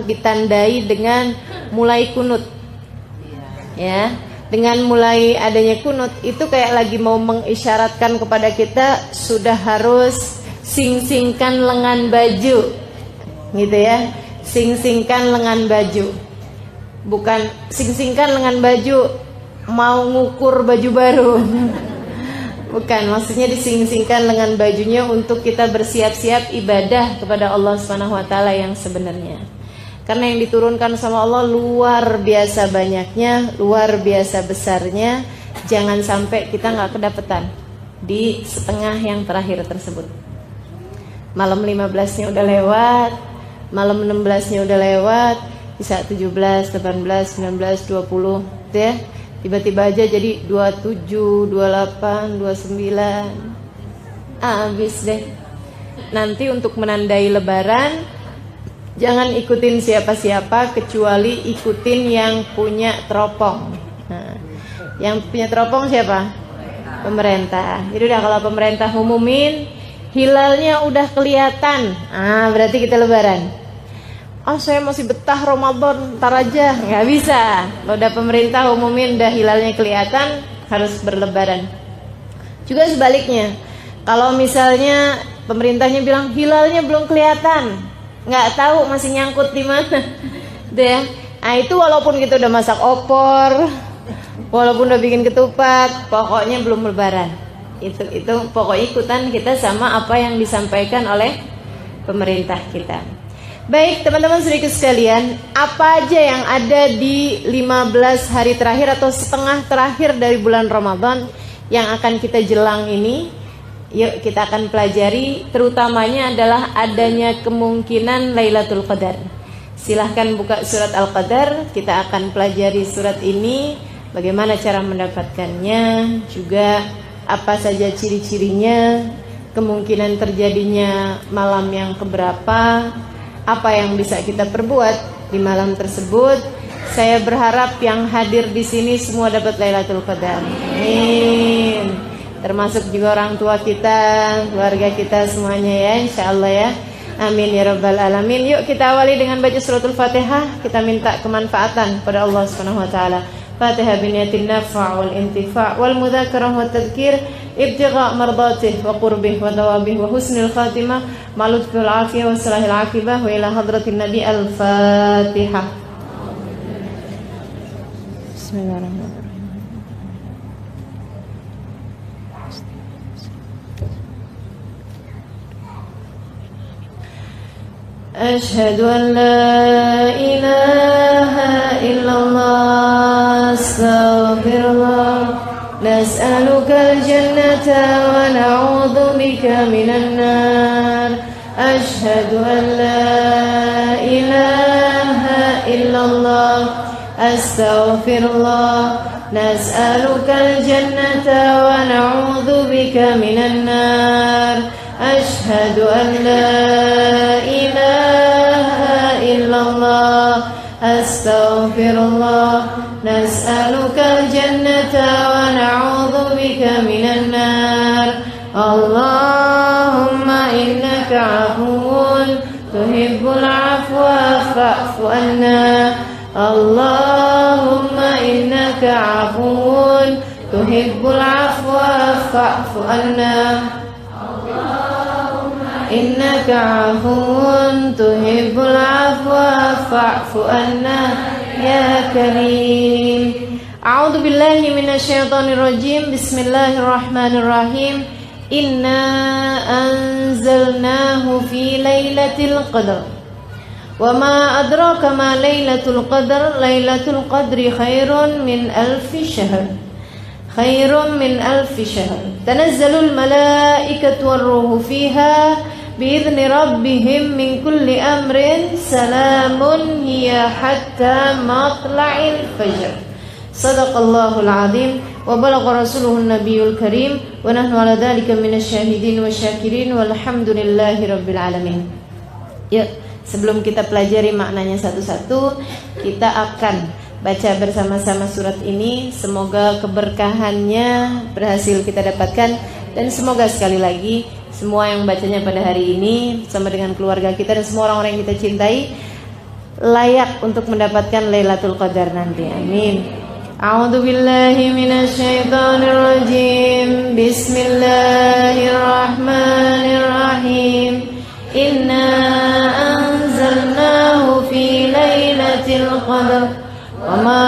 ditandai dengan mulai kunut. Ya, dengan mulai adanya kunut itu kayak lagi mau mengisyaratkan kepada kita sudah harus sing-singkan lengan baju. Gitu ya. Sing-singkan lengan baju. Bukan sing-singkan lengan baju mau ngukur baju baru. Bukan, maksudnya dising-singkan lengan bajunya untuk kita bersiap-siap ibadah kepada Allah Subhanahu wa taala yang sebenarnya. Karena yang diturunkan sama Allah luar biasa banyaknya, luar biasa besarnya. Jangan sampai kita nggak kedapetan di setengah yang terakhir tersebut. Malam 15-nya udah lewat, malam 16-nya udah lewat, bisa 17, 18, 19, 20, gitu ya. Tiba-tiba aja jadi 27, 28, 29. Habis deh. Nanti untuk menandai lebaran, jangan ikutin siapa-siapa kecuali ikutin yang punya teropong. Nah, yang punya teropong siapa? Pemerintah. Jadi udah kalau pemerintah umumin hilalnya udah kelihatan, berarti kita lebaran. Saya masih betah Ramadan, ntar aja. Nggak bisa. Kalau udah pemerintah umumin udah hilalnya kelihatan, harus berlebaran. Juga sebaliknya, kalau misalnya pemerintahnya bilang hilalnya belum kelihatan, nggak tahu masih nyangkut di mana, deh. Nah itu walaupun kita udah masak opor, walaupun udah bikin ketupat, pokoknya belum lebaran. Itu pokoknya ikutan kita sama apa yang disampaikan oleh pemerintah kita. Baik teman-teman saudaraku sekalian, apa aja yang ada di 15 hari terakhir atau setengah terakhir dari bulan Ramadan yang akan kita jelang ini? Yuk kita akan pelajari, terutamanya adalah adanya kemungkinan Lailatul Qadar. Silahkan buka surat Al-Qadar, kita akan pelajari surat ini, bagaimana cara mendapatkannya, juga apa saja ciri-cirinya, kemungkinan terjadinya malam yang keberapa, apa yang bisa kita perbuat di malam tersebut. Saya berharap yang hadir di sini semua dapat Lailatul Qadar. Amin. Termasuk juga orang tua kita, keluarga kita semuanya ya, insyaallah ya. Amin ya rabbal alamin. Yuk kita awali dengan baca suratul Fatihah. Kita minta kemanfaatan pada Allah Subhanahu wa taala. Fatihah biniyatin nafa' wal intifa' wal mudzakarah wat tadhkir ibtigha' mardatih wa qurbih wa thawabih wa husnil khatimah ma lutfil afiyah wa salahil aqibah wa ila hadratin nabi al-Fatihah. Bismillahirrahmanirrahim. Ashhadu an la ilaha illallah astaghfirullah nas'aluka al-jannata wa na'udzu bika minan nar. Ashhadu an la ilaha illallah astaghfirullah nas'aluka al-jannata wa na'udzu bika minan nar. Ashhadu an la ilaha illallah astaghfirullah nas'aluka al-jannata wa na'udzu bika minan nar. Allahumma innaka 'afuwun tuhibbul 'afwa fa'fu anna. Allahumma innaka 'afuwun tuhibbul 'afwa fa'fu anna. Innaka 'afuwun tuhibbul 'afwa fa'fu anna ya karim. A'udzu billahi minasyaitonir rajim. Bismillahirrahmanirrahim. Inna anzalnahu fi lailatul qadar. Wa ma adraka ma lailatul qadar. Lailatul qadri khairun min alfi syahr. Khairun min alfi syahr. Tanazzalul malaikatu war-ruhu fiha bi'izni rabbihim min kulli amrin salamun hiya hatta matla'il fajr. Sadaqallahul azim wa balagha rasuluhun nabiyul karim wa nahnu ala dzalika minasyahidin wasyakirin walhamdulillahi rabbil alamin. Ya, sebelum kita pelajari maknanya satu-satu, kita akan baca bersama-sama surat ini. Semoga keberkahannya berhasil kita dapatkan, dan semoga sekali lagi semua yang bacanya pada hari ini bersama dengan keluarga kita dan semua orang-orang yang kita cintai layak untuk mendapatkan Lailatul Qadar nanti. Amin. A'udzu billahi minasyaitonir rajim. Bismillahirrahmanirrahim. Inna anzalnahu fi lailatul qadar. Wa ma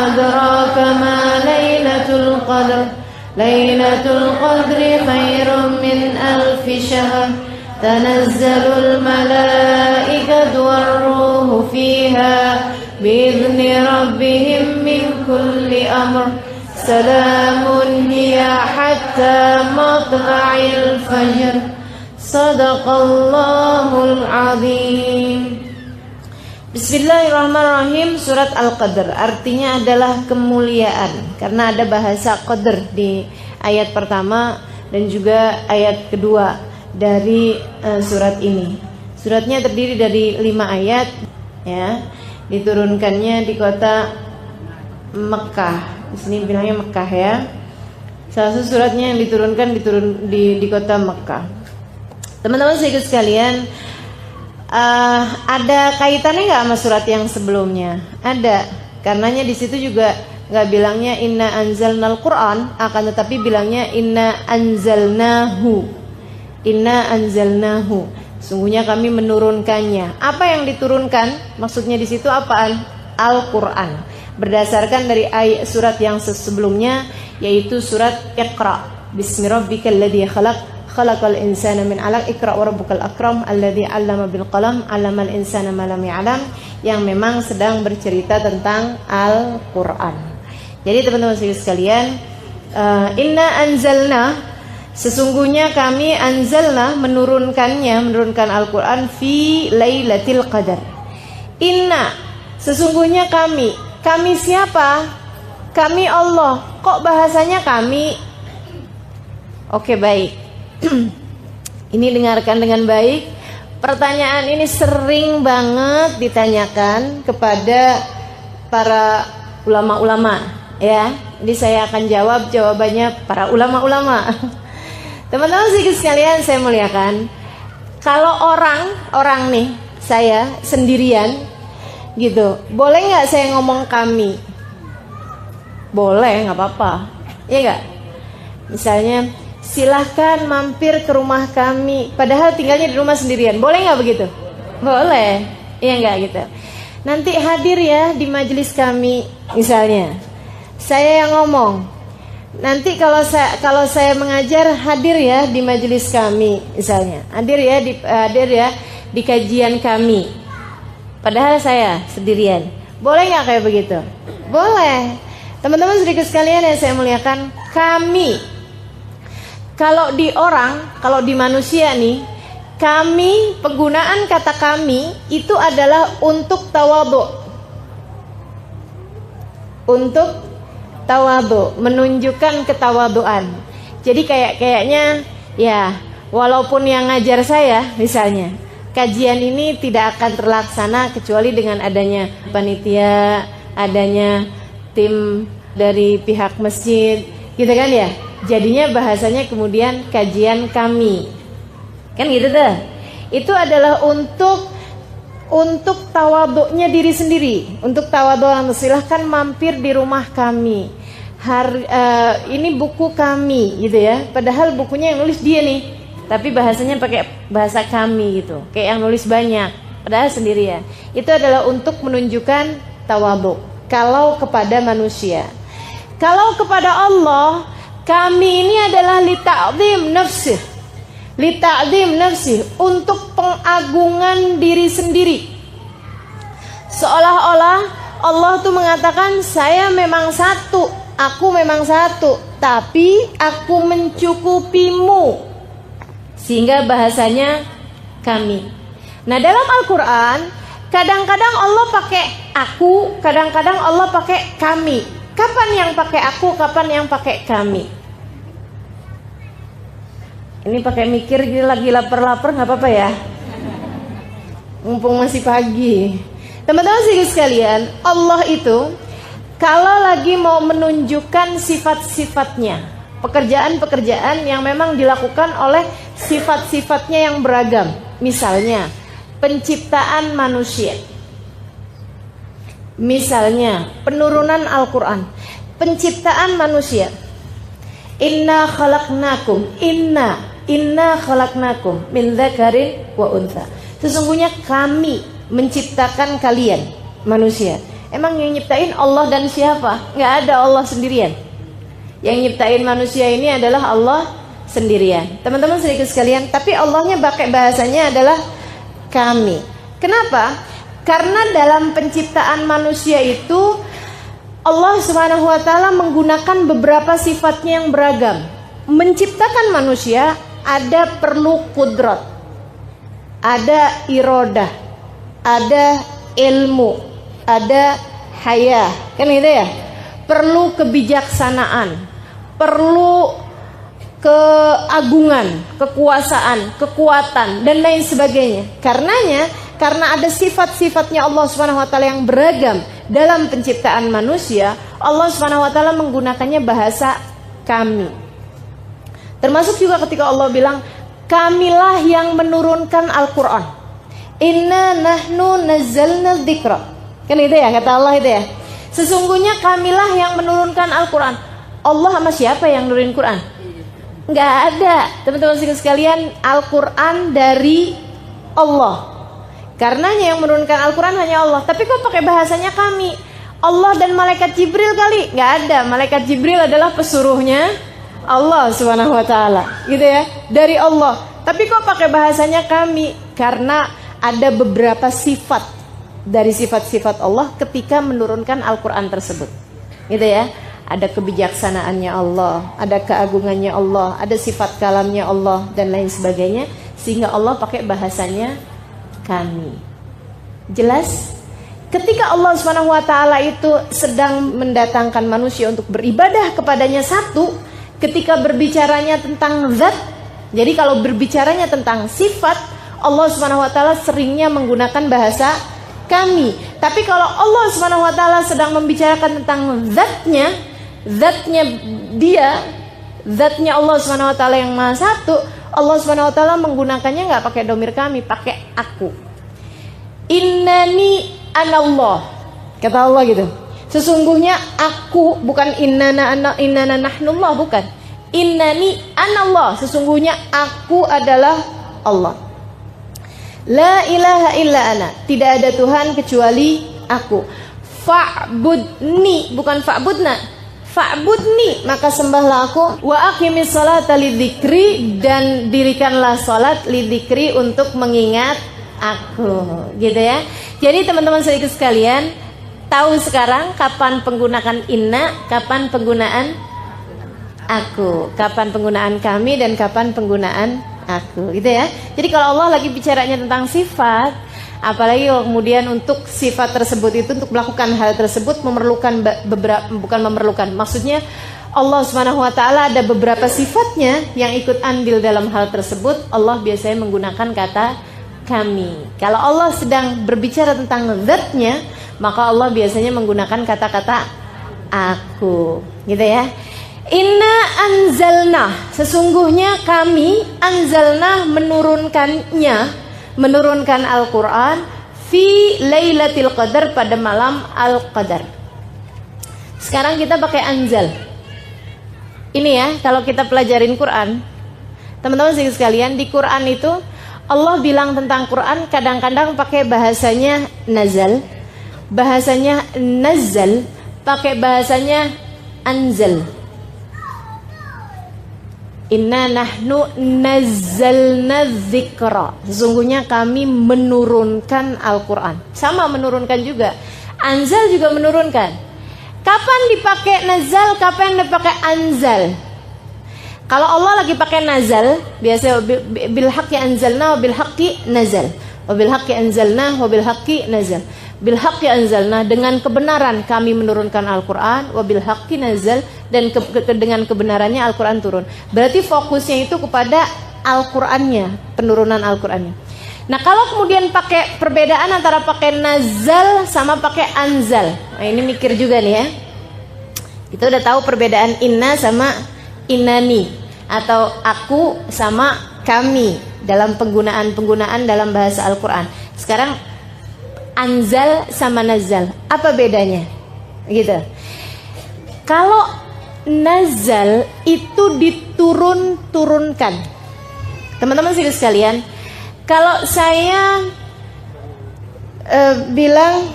adraka ma lailatul qadar. Lailatul qadri khairum min alfi syahr. Tanazzalul malaikatu war-ruhu fiha bi'izni rabbihim min kulli amr. Salamun hiya hatta matla'il fajr. Sadaqallahul azim. Bismillahirrahmanirrahim. Surat Al-Qadr artinya adalah kemuliaan, karena ada bahasa qadr di ayat pertama dan juga ayat kedua dari surat ini. Suratnya terdiri dari 5 ayat, ya. Diturunkannya di kota Mekah. Di sini bilangnya Mekah, ya. Salah satu suratnya yang diturunkan di kota Mekah. Teman-teman sekalian, ada kaitannya nggak sama surat yang sebelumnya? Ada, karenanya di situ juga nggak bilangnya inna anzalnal Quran, akan tetapi bilangnya inna anzalnahu. Inna anzalnahu. Sungguhnya kami menurunkannya. Apa yang diturunkan? Maksudnya di situ apaan? Al-Quran. Berdasarkan dari ayat surat yang sebelumnya, yaitu surat Iqra. Bismillahirrahmanirrahim. Khalaqal insana min 'alaq. Iqra wa rabbukal akram alladzi 'allama bil qalam 'allamal insana ma lam ya'lam, yang memang sedang bercerita tentang Al-Qur'an. Jadi teman-teman sekalian, inna anzalna, sesungguhnya kami anzalna, menurunkan Al-Qur'an fi lailatul qadar. Inna, sesungguhnya kami siapa? Kami Allah. Kok bahasanya kami? Oke, baik. Ini dengarkan dengan baik. Pertanyaan ini sering banget ditanyakan kepada para ulama-ulama, ya. Jadi saya akan jawab jawabannya para ulama-ulama. Teman-teman sekalian saya muliakan, kalau orang nih, saya sendirian gitu, boleh nggak saya ngomong kami? Boleh, nggak apa-apa, ya nggak? Misalnya, silahkan mampir ke rumah kami, padahal tinggalnya di rumah sendirian. Boleh nggak begitu? Boleh, iya nggak gitu. Nanti hadir ya di majelis kami, misalnya. Saya yang ngomong. Nanti kalau saya mengajar, hadir ya di majelis kami, misalnya. Hadir ya di kajian kami. Padahal saya sendirian. Boleh nggak kayak begitu? Boleh. Teman-teman sedikit sekalian yang saya muliakan, kami. Kalau di manusia nih, kami, penggunaan kata kami itu adalah untuk tawadhu. Untuk tawadhu, menunjukkan ketawaduan. Jadi kayaknya ya, walaupun yang ngajar saya misalnya, kajian ini tidak akan terlaksana kecuali dengan adanya panitia, adanya tim dari pihak masjid, gitu kan ya. Jadinya bahasanya kemudian kajian kami, kan gitu dah. Itu adalah untuk tawadhu'nya diri sendiri, untuk tawadhu'. Silahkan mampir di rumah kami. Ini buku kami, gitu ya. Padahal bukunya yang nulis dia nih, tapi bahasanya pakai bahasa kami gitu, kayak yang nulis banyak, padahal sendirian. Itu adalah untuk menunjukkan tawadhu'. Kalau kepada manusia, kalau kepada Allah, kami ini adalah lita'zim nafsi, untuk pengagungan diri sendiri. Seolah-olah Allah tuh mengatakan, saya memang satu, aku memang satu, tapi aku mencukupimu. Sehingga bahasanya kami. Nah, dalam Al-Quran, kadang-kadang Allah pakai aku, kadang-kadang Allah pakai kami. Kapan yang pakai aku, kapan yang pakai kami? Ini pakai mikir gitu, lagi lapar-lapar, nggak apa-apa ya. Mumpung masih pagi. Teman-teman sekalian, Allah itu kalau lagi mau menunjukkan sifat-sifatnya, pekerjaan-pekerjaan yang memang dilakukan oleh sifat-sifatnya yang beragam. Misalnya, penciptaan manusia. Misalnya penurunan Al-Quran, penciptaan manusia. Inna khalaqnakum min dzakarin wa untha. Sesungguhnya kami menciptakan kalian manusia. Emang yang nyiptain Allah dan siapa? Nggak ada Allah sendirian. Yang nyiptain manusia ini adalah Allah sendirian. Teman-teman sedikit sekalian, tapi Allahnya pakai bahasanya adalah kami. Kenapa? Karena dalam penciptaan manusia itu Allah Subhanahu wa taala menggunakan beberapa sifatnya yang beragam. Menciptakan manusia ada perlu kudrat, ada irodah, ada ilmu, ada haya, kan gitu ya? Perlu kebijaksanaan, perlu keagungan, kekuasaan, kekuatan dan lain sebagainya. Karena ada sifat-sifatnya Allah Subhanahu wa taala yang beragam dalam penciptaan manusia, Allah Subhanahu wa taala menggunakannya bahasa kami. Termasuk juga ketika Allah bilang, kamilah yang menurunkan Al-Quran. Inna nahnu nazzalna dzikra. Kan itu ya kata Allah itu ya. Sesungguhnya kamilah yang menurunkan Al-Quran. Allah sama siapa yang nurunin Quran? Nggak ada. Teman-teman sekalian, Al-Quran dari Allah. Karenanya yang menurunkan Al-Quran hanya Allah. Tapi kok pakai bahasanya kami? Allah dan malaikat Jibril kali? Nggak ada. Malaikat Jibril adalah pesuruhnya Allah Subhanahu wa taala, gitu ya, dari Allah. Tapi kok pakai bahasanya kami? Karena ada beberapa sifat dari sifat-sifat Allah ketika menurunkan Al-Quran tersebut, gitu ya. Ada kebijaksanaannya Allah, ada keagungannya Allah, ada sifat kalamnya Allah dan lain sebagainya, sehingga Allah pakai bahasanya kami. Jelas? Ketika Allah Subhanahu wa taala itu sedang mendatangkan manusia untuk beribadah kepadanya satu, ketika berbicaranya tentang zat, jadi kalau berbicaranya tentang sifat, Allah Subhanahu wa taala seringnya menggunakan bahasa kami. Tapi kalau Allah Subhanahu wa taala sedang membicarakan tentang zatnya dia, zatnya Allah Subhanahu wa taala yang Maha Satu, Allah Subhanahu wa taala menggunakannya nggak pakai domir kami, pakai aku. Innani anallah. Kata Allah gitu. Sesungguhnya aku, bukan innana nahnullah, bukan. Innani anallah, sesungguhnya aku adalah Allah. La ilaha illa ana, tidak ada Tuhan kecuali aku. Fa'budni, bukan fa'budna. Fa'budni, maka sembahlah aku. Wa aqimis salata lidzikri, dan dirikanlah salat lidzikri, untuk mengingat aku. Gitu ya. Jadi teman-teman sedikit sekalian, tahu sekarang kapan penggunaan inna, kapan penggunaan aku, kapan penggunaan kami, dan kapan penggunaan aku, gitu ya. Jadi kalau Allah lagi bicaranya tentang sifat, apalagi kemudian untuk sifat tersebut itu, untuk melakukan hal tersebut memerlukan maksudnya Allah Subhanahu wa taala ada beberapa sifatnya yang ikut andil dalam hal tersebut. Allah biasanya menggunakan kata kami. Kalau Allah sedang berbicara tentang zatnya, maka Allah biasanya menggunakan kata-kata aku, gitu ya. Inna anzalna, sesungguhnya kami, anzalna menurunkan Al-Quran fi lailatul qadar, pada malam Al-Qadar. Sekarang kita pakai anzal. Ini ya, kalau kita pelajarin Quran, teman-teman sekalian, di Quran itu Allah bilang tentang Quran kadang-kadang pakai bahasanya nazal, bahasanya nazal, pakai bahasanya anzal. Inna nahnu nazzalna dzikra, sesungguhnya kami menurunkan Al-Quran. Sama menurunkan juga. Anzal juga menurunkan. Kapan dipakai nazal, kapan dipakai anzal? Kalau Allah lagi pakai nazal, biasa bil haqqi anzalna wa bil haqqi nazal. Wa bil haqqi anzalna wa bil haqqi nazal. Bil haqqi anzalna, dengan kebenaran kami menurunkan Al-Quran, wa bil haqqi nazal, dan dengan kebenarannya Al-Quran turun. Berarti fokusnya itu kepada Al-Qurannya, penurunan Al-Qurannya. Nah, kalau kemudian pakai perbedaan antara pakai nazal sama pakai anzal, nah ini mikir juga nih ya. Kita udah tahu perbedaan inna sama innani, atau aku sama kami dalam penggunaan dalam bahasa Al-Quran. Sekarang Anzal sama nazal, apa bedanya? Gitu. Kalau nazal itu diturunkan. Teman-teman sekalian, kalau saya bilang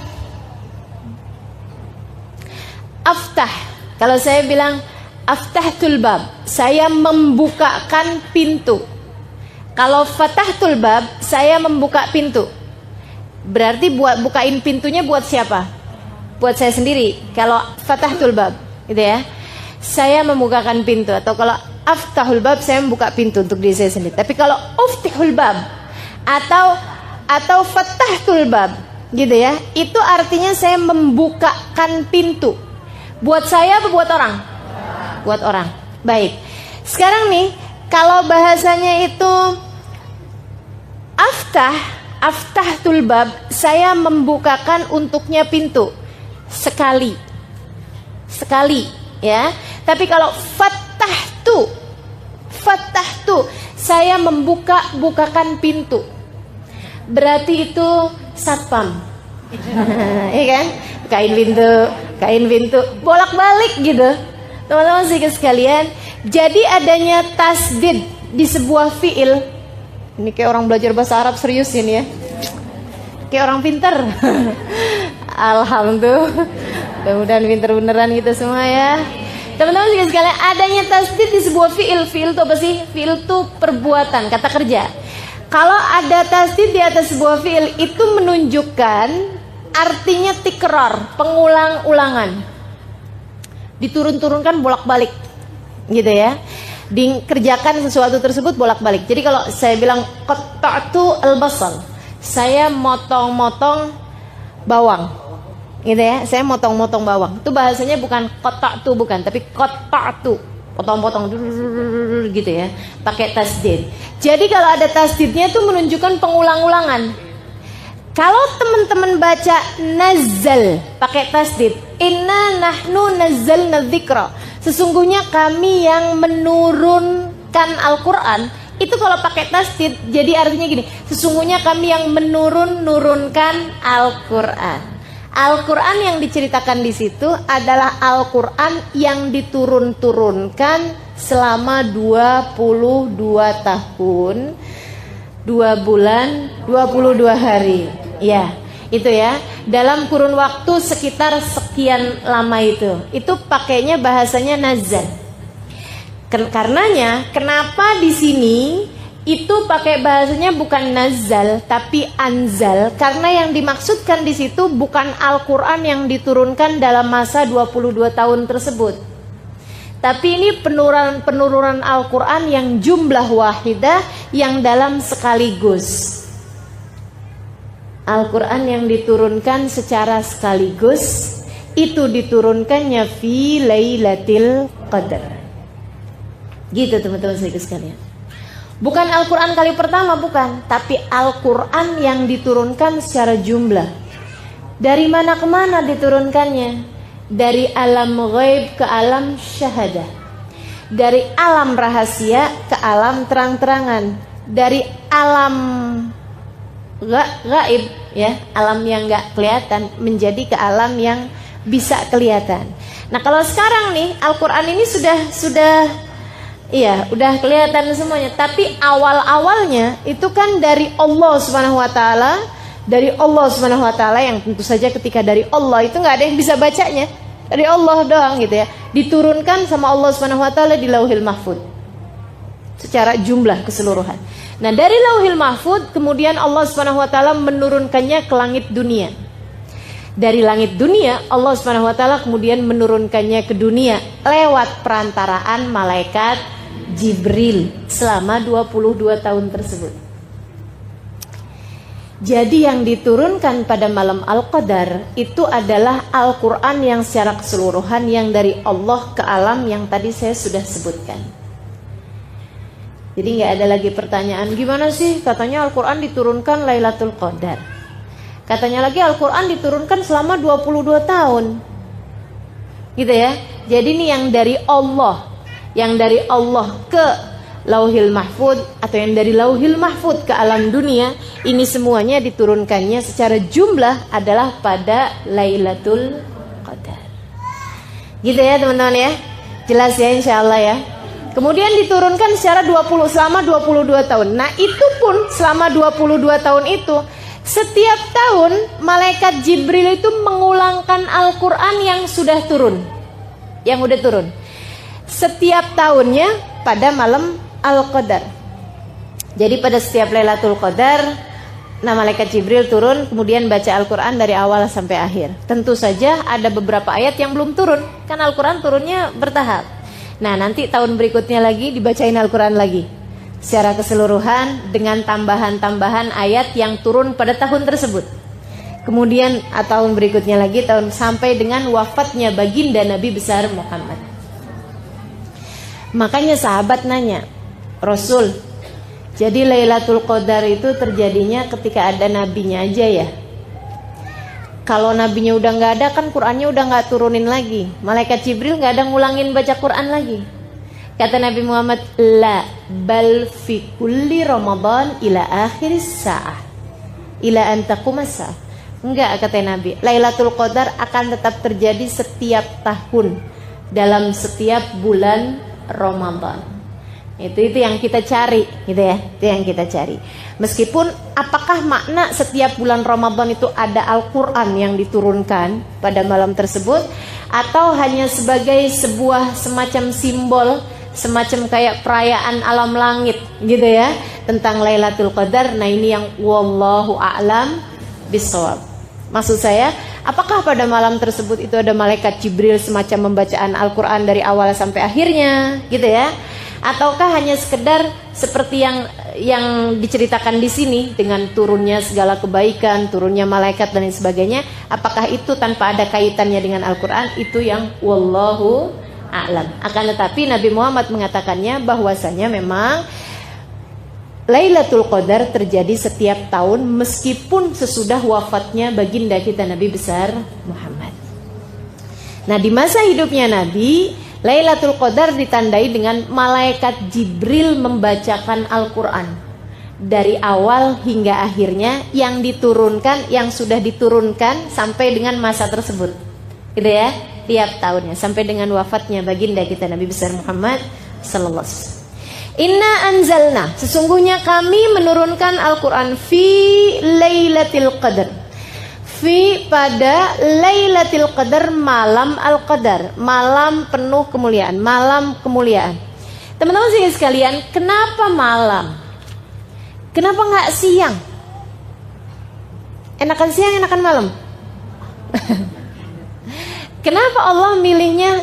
aftah, kalau saya bilang aftahtul bab, saya membukakan pintu. Kalau fatahtul bab, saya membuka pintu. Berarti bukain pintunya buat siapa? Buat saya sendiri. Kalau fatahtul bab, gitu ya. Saya membukakan pintu. Atau kalau aftahul bab, saya membuka pintu untuk diri saya sendiri. Tapi kalau uftihul bab atau fatahtul bab, gitu ya, itu artinya saya membukakan pintu. Buat saya apa buat orang? Buat orang. Baik. Sekarang nih, kalau bahasanya itu aftahtul bab, saya membukakan untuknya pintu sekali, ya. Tapi kalau fatahtu, saya bukakan pintu. Berarti itu satpam, ya kan? Kain pintu, bolak-balik gitu, teman-teman sekalian. Jadi adanya tasdid di sebuah fiil. Ini kayak orang belajar bahasa Arab serius ini ya. Kayak orang pinter. Alhamdulillah. Mudah-mudahan pinter beneran gitu semua ya. Teman-teman sekalian, adanya tasdid di sebuah fiil. Fiil itu apa sih? Fiil itu perbuatan, kata kerja. Kalau ada tasdid di atas sebuah fiil, itu menunjukkan artinya tikrar, pengulang-ulangan. Diturun-turunkan bolak-balik. Gitu ya. Dikerjakan sesuatu tersebut bolak-balik. Jadi kalau saya bilang qatta'tu al-basal, saya motong-motong bawang, gitu ya. Saya motong-motong bawang. Itu bahasanya bukan qatta'tu, bukan, tapi qatta'tu, potong-potong gitu ya, pakai tasdid. Jadi kalau ada tasdidnya itu menunjukkan pengulang-ulangan. Kalau teman-teman baca nazal pakai tasdid, inna nahnu nazzalna dzikra, sesungguhnya kami yang menurunkan Al-Quran, itu kalau pakai tasdid jadi artinya gini, sesungguhnya kami yang menurunkan Al-Quran. Al-Quran yang diceritakan di situ adalah Al-Quran yang diturunkan selama 22 tahun 2 bulan 22 hari. Ya, itu ya, dalam kurun waktu sekitar sekian lama itu pakainya bahasanya nazal. Karenanya kenapa di sini itu pakai bahasanya bukan nazal tapi anzal, karena yang dimaksudkan di situ bukan Al-Qur'an yang diturunkan dalam masa 22 tahun tersebut, tapi ini penurunan Al-Qur'an yang jumlah wahidah, yang dalam sekaligus. Al-Quran yang diturunkan secara sekaligus, itu diturunkannya fi Lailatul Qadar. Gitu teman-teman sekalian. Bukan Al-Quran kali pertama, bukan, tapi Al-Quran yang diturunkan secara jumlah. Dari mana ke mana diturunkannya? Dari alam ghaib ke alam syahadah. Dari alam rahasia ke alam terang-terangan. Dari alam gaib, ya, alam yang nggak kelihatan, menjadi ke alam yang bisa kelihatan. Nah kalau sekarang nih Al-Quran ini udah kelihatan semuanya. Tapi awal-awalnya itu kan dari Allah Subhanahu Wa Taala, yang tentu saja ketika dari Allah itu nggak ada yang bisa bacanya, dari Allah doang gitu ya. Diturunkan sama Allah Subhanahu Wa Taala di Lauhil Mahfuz secara jumlah keseluruhan. Nah dari Lauhil Mahfuz kemudian Allah Subhanahu Wa Taala menurunkannya ke langit dunia. Dari langit dunia Allah Subhanahu Wa Taala kemudian menurunkannya ke dunia lewat perantaraan malaikat Jibril selama 22 tahun tersebut. Jadi yang diturunkan pada malam Al-Qadar itu adalah Al-Quran yang secara keseluruhan, yang dari Allah ke alam yang tadi saya sudah sebutkan. Jadi nggak ada lagi pertanyaan, gimana sih katanya Al-Quran diturunkan Lailatul Qadar. Katanya lagi Al-Quran diturunkan selama 22 tahun. Gitu ya. Jadi ini yang dari Allah ke Lauhil Mahfud atau yang dari Lauhil Mahfud ke alam dunia, ini semuanya diturunkannya secara jumlah adalah pada Lailatul Qadar. Gitu ya teman-teman ya. Jelas ya insyaallah ya. Kemudian diturunkan secara selama 22 tahun. Nah, itu pun selama 22 tahun itu setiap tahun malaikat Jibril itu mengulangkan Al-Qur'an yang sudah turun. Yang udah turun. Setiap tahunnya pada malam Al-Qadar. Jadi pada setiap Lailatul Qadar, nah malaikat Jibril turun kemudian baca Al-Qur'an dari awal sampai akhir. Tentu saja ada beberapa ayat yang belum turun, kan Al-Qur'an turunnya bertahap. Nah, nanti tahun berikutnya lagi dibacain Al-Qur'an lagi secara keseluruhan dengan tambahan-tambahan ayat yang turun pada tahun tersebut. Kemudian tahun berikutnya lagi sampai dengan wafatnya baginda Nabi besar Muhammad. Makanya sahabat nanya, Rasul, jadi Lailatul Qadar itu terjadinya ketika ada nabinya aja ya? Kalau nabinya udah nggak ada kan Qur'annya udah nggak turunin lagi. Malaikat Jibril nggak ada ngulangin baca Qur'an lagi. Kata Nabi Muhammad, la bal fi kulli Ramadan ila akhir sa'ah ila an taqumas sa'ah. Enggak, kata Nabi, Lailatul Qadar akan tetap terjadi setiap tahun dalam setiap bulan Ramadan. Itu yang kita cari, gitu ya. Itu yang kita cari. Meskipun apakah makna setiap bulan Ramadan itu ada Al-Qur'an yang diturunkan pada malam tersebut, atau hanya sebagai sebuah semacam simbol, semacam kayak perayaan alam langit, gitu ya, tentang Lailatul Qadar. Nah, ini yang wallahu a'lam bishawab. Maksud saya, apakah pada malam tersebut itu ada malaikat Jibril semacam pembacaan Al-Qur'an dari awal sampai akhirnya, gitu ya? Ataukah hanya sekedar seperti yang diceritakan di sini dengan turunnya segala kebaikan, turunnya malaikat dan lain sebagainya? Apakah itu tanpa ada kaitannya dengan Al-Qur'an? Itu yang wallahu a'lam. Akan tetapi Nabi Muhammad mengatakannya bahwasanya memang Lailatul Qadar terjadi setiap tahun meskipun sesudah wafatnya baginda kita Nabi besar Muhammad. Nah, di masa hidupnya Nabi, Lailatul Qadar ditandai dengan malaikat Jibril membacakan Al-Qur'an dari awal hingga akhirnya, yang diturunkan, yang sudah diturunkan sampai dengan masa tersebut, gitu ya, tiap tahunnya sampai dengan wafatnya baginda kita Nabi besar Muhammad sallallahu alaihi wasallam. Inna anzalna, sesungguhnya kami menurunkan Al-Qur'an fi Lailatul Qadar, fi pada Lailatul Qadar, malam Al-Qadar, malam penuh kemuliaan, malam kemuliaan. Teman-teman sekalian, kenapa malam? Kenapa nggak siang? Enakan siang, enakan malam? Kenapa Allah milihnya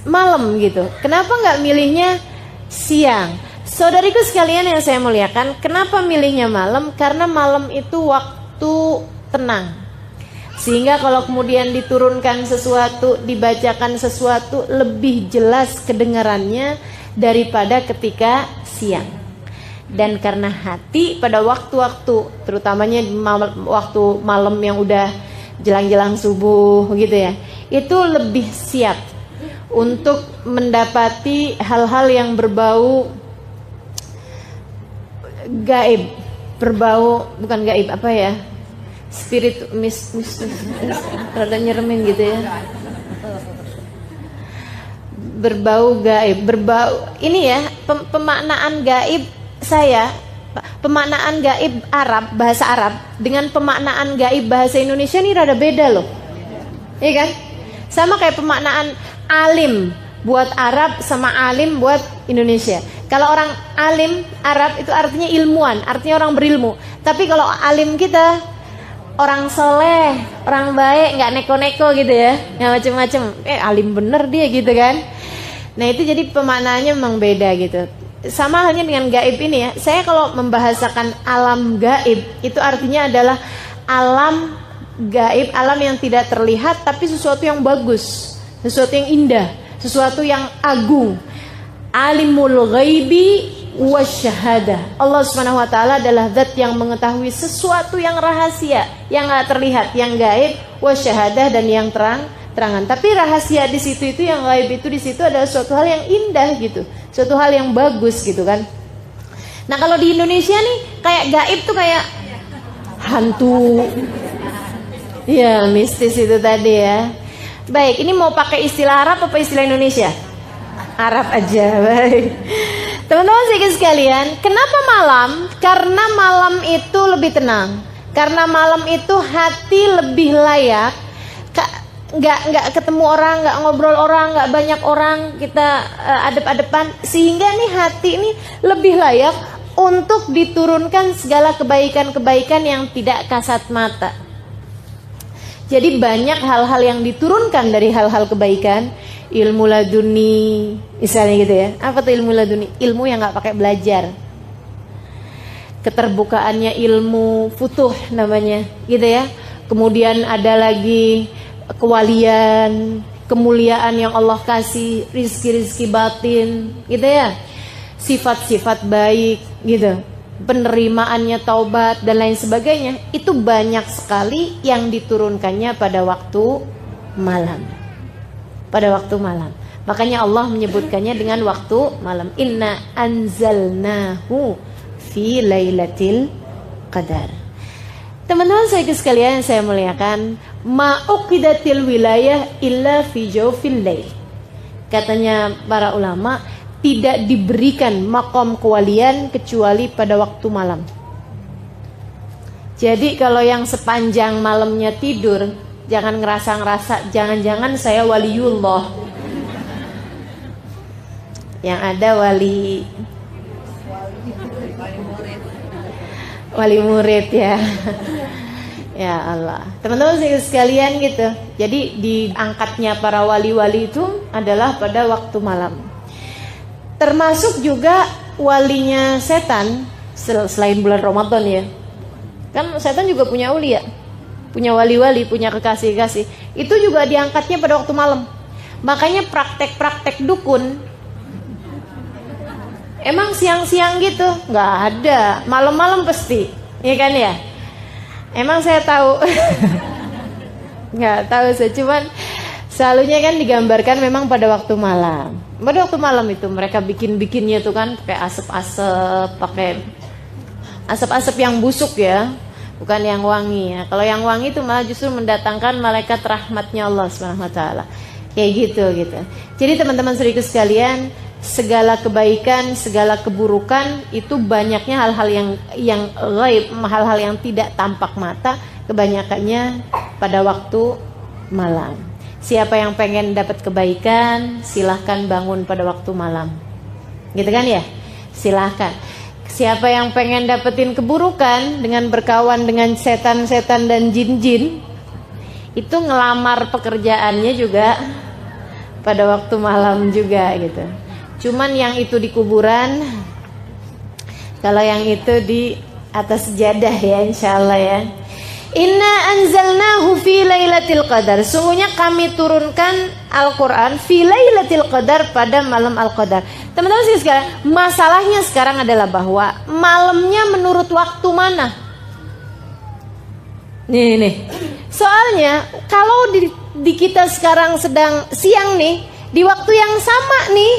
malam gitu? Kenapa nggak milihnya siang? Saudariku sekalian yang saya muliakan, kenapa milihnya malam? Karena malam itu waktu tenang, sehingga kalau kemudian diturunkan sesuatu, dibacakan sesuatu, lebih jelas kedengarannya daripada ketika siang. Dan karena hati pada waktu-waktu, terutamanya waktu malam yang udah jelang-jelang subuh gitu ya, itu lebih siap untuk mendapati hal-hal yang berbau gaib, berbau, bukan gaib, apa ya, spirit mistis, rada nyeremin gitu ya, berbau gaib, berbau ini ya, pemaknaan gaib saya, pemaknaan gaib Arab, bahasa Arab dengan pemaknaan gaib bahasa Indonesia ini rada beda loh, iya kan? Sama kayak pemaknaan alim buat Arab sama alim buat Indonesia. Kalau orang alim Arab itu artinya ilmuwan, artinya orang berilmu. Tapi kalau alim kita orang soleh, orang baik, nggak neko-neko gitu ya, nggak macem-macem. Alim bener dia gitu kan. Nah itu jadi pemaknaannya memang beda gitu. Sama halnya dengan gaib ini ya. Saya kalau membahasakan alam gaib, itu artinya adalah alam gaib, alam yang tidak terlihat tapi sesuatu yang bagus, sesuatu yang indah, sesuatu yang agung. Alimul ghaibi wasyahadah. Allah Subhanahu wa taala adalah zat yang mengetahui sesuatu yang rahasia, yang enggak terlihat, yang gaib, wasyahadah, dan yang terangan. Tapi rahasia di situ itu, yang gaib itu di situ adalah suatu hal yang indah gitu, suatu hal yang bagus gitu kan. Nah kalau di Indonesia nih kayak gaib tuh kayak hantu, ya mistis itu tadi ya. Baik, ini mau pakai istilah Arab apa istilah Indonesia? Arab aja, baik. Teman-teman sekalian, kenapa malam? Karena malam itu lebih tenang. Karena malam itu hati lebih layak. Nggak ketemu orang, nggak ngobrol orang, nggak banyak orang, kita adep-adepan, sehingga nih hati ini lebih layak untuk diturunkan segala kebaikan-kebaikan yang tidak kasat mata. Jadi banyak hal-hal yang diturunkan dari hal-hal kebaikan, ilmu laduni, misalnya gitu ya. Apa tuh ilmu laduni? Ilmu yang nggak pakai belajar. Keterbukaannya ilmu futuh namanya, gitu ya. Kemudian ada lagi kewalian, kemuliaan yang Allah kasih, rizki-rizki batin, gitu ya. Sifat-sifat baik, gitu. Penerimaannya taubat dan lain sebagainya, itu banyak sekali yang diturunkannya pada waktu malam. Pada waktu malam. Makanya Allah menyebutkannya dengan waktu malam. Inna anzalnahu fi lailatul qadar. Teman-teman sekalian yang saya muliakan, ma'uqidatil wilayah illa fi jawfil lail. Katanya para ulama, tidak diberikan makom kewalian kecuali pada waktu malam. Jadi kalau yang sepanjang malamnya tidur, jangan ngerasa jangan-jangan saya waliullah. Yang ada wali murid ya. Ya Allah, teman-teman sekalian gitu. Jadi diangkatnya para wali-wali itu adalah pada waktu malam. Termasuk juga walinya setan selain bulan Ramadan ya. Kan setan juga punya ulia, punya wali-wali, punya kekasih-kekasih. Itu juga diangkatnya pada waktu malam. Makanya praktek-praktek dukun emang siang-siang gitu nggak ada, malam-malam pasti, ya kan ya. Emang saya tahu, nggak tahu saya, cuman selalunya kan digambarkan memang pada waktu malam. Pada waktu malam itu mereka bikinnya tuh kan pakai pakai asap-asap yang busuk ya, bukan yang wangi ya. Kalau yang wangi itu malah justru mendatangkan malaikat rahmatnya Allah Subhanahu wa taala. Kayak gitu. Jadi teman-teman saudaraku sekalian, segala kebaikan, segala keburukan itu banyaknya hal-hal yang gaib, hal-hal yang tidak tampak mata, kebanyakannya pada waktu malam. Siapa yang pengen dapat kebaikan, silahkan bangun pada waktu malam. Gitu kan ya? Silahkan. Siapa yang pengen dapetin keburukan dengan berkawan dengan setan-setan dan jin-jin, itu ngelamar pekerjaannya juga pada waktu malam juga gitu. Cuman yang itu di kuburan, kalau yang itu di atas sejadah ya, insyaallah ya. Inna anzalnahu fi lailatul qadar. Sungguhnya kami turunkan Al-Quran fi lailatul qadar, pada malam Al-Qadar. Teman-teman sekalian, masalahnya sekarang adalah bahwa malamnya menurut waktu mana? Nih. Soalnya kalau di kita sekarang sedang siang nih, di waktu yang sama nih,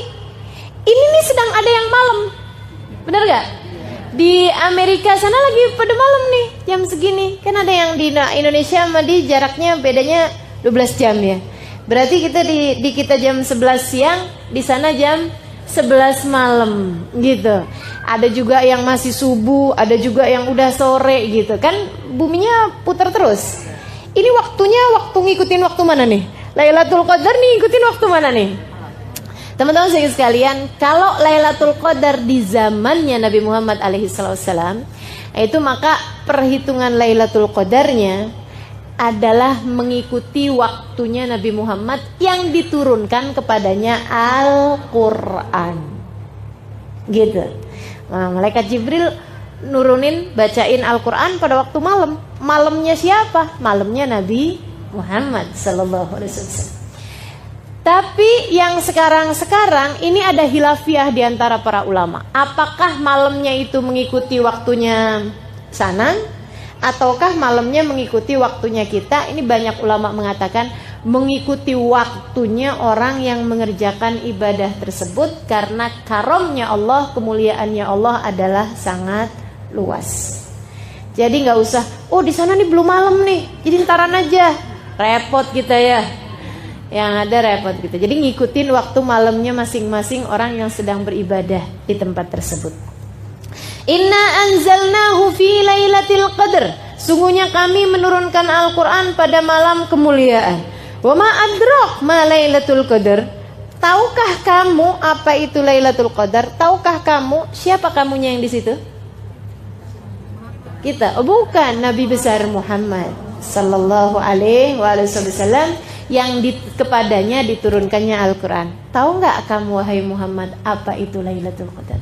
ini nih sedang ada yang malam. Benar gak? Di Amerika sana lagi pada malam nih, jam segini. Kan ada yang di Indonesia sama di jaraknya bedanya 12 jam ya. Berarti kita di kita jam 11 siang, di sana jam 11 malam gitu. Ada juga yang masih subuh, ada juga yang udah sore gitu. Kan buminya putar terus. Ini waktu ngikutin waktu mana nih? Lailatul Qadar nih ngikutin waktu mana nih? Teman-teman sekalian, kalau Lailatul Qadar di zamannya Nabi Muhammad alaihissalam, itu maka perhitungan Lailatul Qadarnya adalah mengikuti waktunya Nabi Muhammad yang diturunkan kepadanya Al-Quran. Gitu. Nah, malaikat Jibril nurunin, bacain Al-Quran pada waktu malam. Malamnya siapa? Malamnya Nabi Muhammad sallallahu alaihi wasallam. Tapi yang sekarang ini ada hilafiah di antara para ulama. Apakah malamnya itu mengikuti waktunya sana, ataukah malamnya mengikuti waktunya kita? Ini banyak ulama mengatakan mengikuti waktunya orang yang mengerjakan ibadah tersebut, karena karomnya Allah, kemuliaannya Allah adalah sangat luas. Jadi nggak usah, oh di sana nih belum malam nih, jadi ntaran aja, repot kita ya. Yang ada repot kita. Jadi ngikutin waktu malamnya masing-masing orang yang sedang beribadah di tempat tersebut. Inna anzalnahu fi lailatul qadr. Sungguhnya kami menurunkan Al-Quran pada malam kemuliaan. Wa ma adrak ma lailatul qadr. Tahukah kamu apa itu Lailatul Qadar? Tahukah kamu siapa kamunya yang di situ? Kita. Oh, bukan, Nabi besar Muhammad sallallahu alaihi wasallam yang kepadanya diturunkannya Al-Quran. Tahu nggak kamu wahai Muhammad apa itu Lailatul Qadar?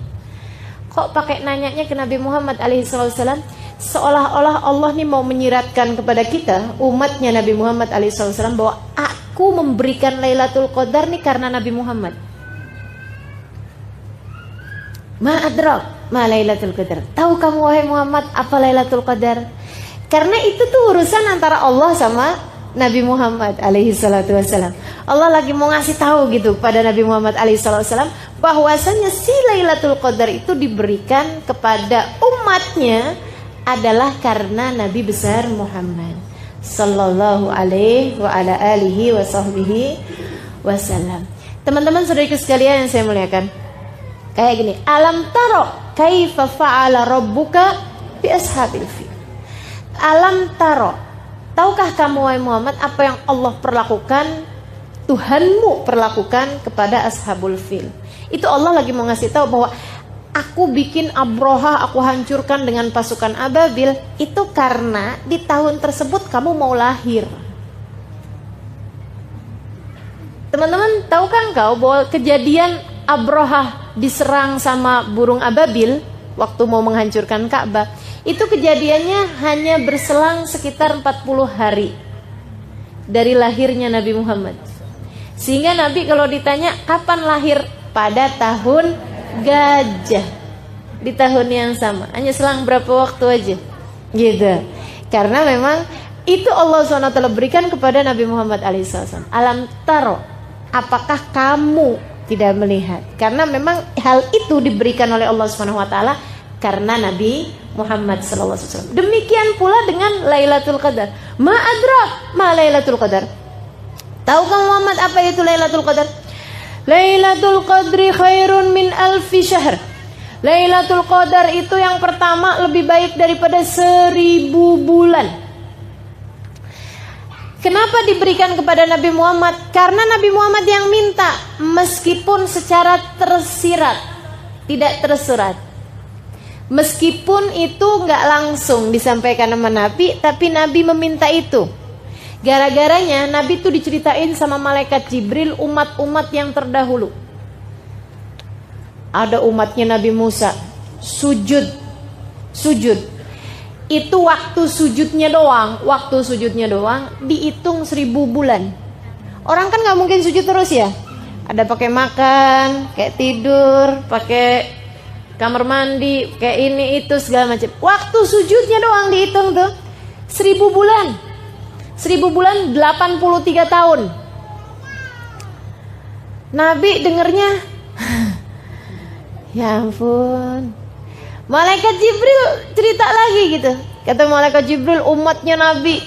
Kok pakai nanyanya ke Nabi Muhammad alaihi wasallam? Seolah-olah Allah nih mau menyiratkan kepada kita umatnya Nabi Muhammad alaihi wasallam bahwa aku memberikan Lailatul Qadar nih karena Nabi Muhammad. Ma adrak ma Lailatul Qadar. Tahu kamu wahai Muhammad apa Lailatul Qadar? Karena itu tuh urusan antara Allah sama Nabi Muhammad alaihi salatu wassalam. Allah lagi mau ngasih tahu gitu pada Nabi Muhammad alaihi salatu wassalam bahwasanya si Lailatul Qadar itu diberikan kepada umatnya adalah karena Nabi besar Muhammad sallallahu alaihi wa ala alihi wa sahbihi wasallam. Teman-teman saudaraku sekalian yang saya muliakan, kayak gini, alam taro kaifa fa'ala rabbuka bi ashabil fil. Alam taro, tahukah kamu wahai Muhammad apa yang Allah perlakukan, Tuhanmu perlakukan kepada ashabul fil? Itu Allah lagi mau ngasih tahu bahwa aku bikin Abroha, aku hancurkan dengan pasukan Ababil, itu karena di tahun tersebut kamu mau lahir. Teman-teman, tahukah engkau bahwa kejadian Abroha diserang sama burung Ababil waktu mau menghancurkan Ka'bah, itu kejadiannya hanya berselang sekitar 40 hari dari lahirnya Nabi Muhammad. Sehingga Nabi kalau ditanya kapan lahir, pada tahun gajah, di tahun yang sama, hanya selang berapa waktu aja gitu. Karena memang itu Allah SWT berikan kepada Nabi Muhammad SAW. Alam taro, apakah kamu tidak melihat? Karena memang hal itu diberikan oleh Allah SWT karena Nabi Muhammad SAW. Demikian pula dengan Lailatul Qadar. Ma adrak ma Lailatul Qadar. Tahukah Muhammad apa itu Lailatul Qadar? Lailatul Qadri khairun min alfi syahr. Lailatul Qadar itu yang pertama lebih baik daripada 1000 bulan. Kenapa diberikan kepada Nabi Muhammad? Karena Nabi Muhammad yang minta, meskipun secara tersirat, tidak tersurat. Meskipun itu nggak langsung disampaikan sama Nabi, tapi Nabi meminta itu. Gara-garanya Nabi itu diceritain sama malaikat Jibril umat-umat yang terdahulu. Ada umatnya Nabi Musa sujud. Itu waktu sujudnya doang dihitung 1000 bulan. Orang kan nggak mungkin sujud terus ya. Ada pakai makan, kayak tidur, pakai kamar mandi, kayak ini itu segala macam. Waktu sujudnya doang dihitung tuh 1000 bulan. 1000 bulan 83 tahun. Nabi dengernya ya ampun. Malaikat Jibril cerita lagi gitu. Kata malaikat Jibril, umatnya Nabi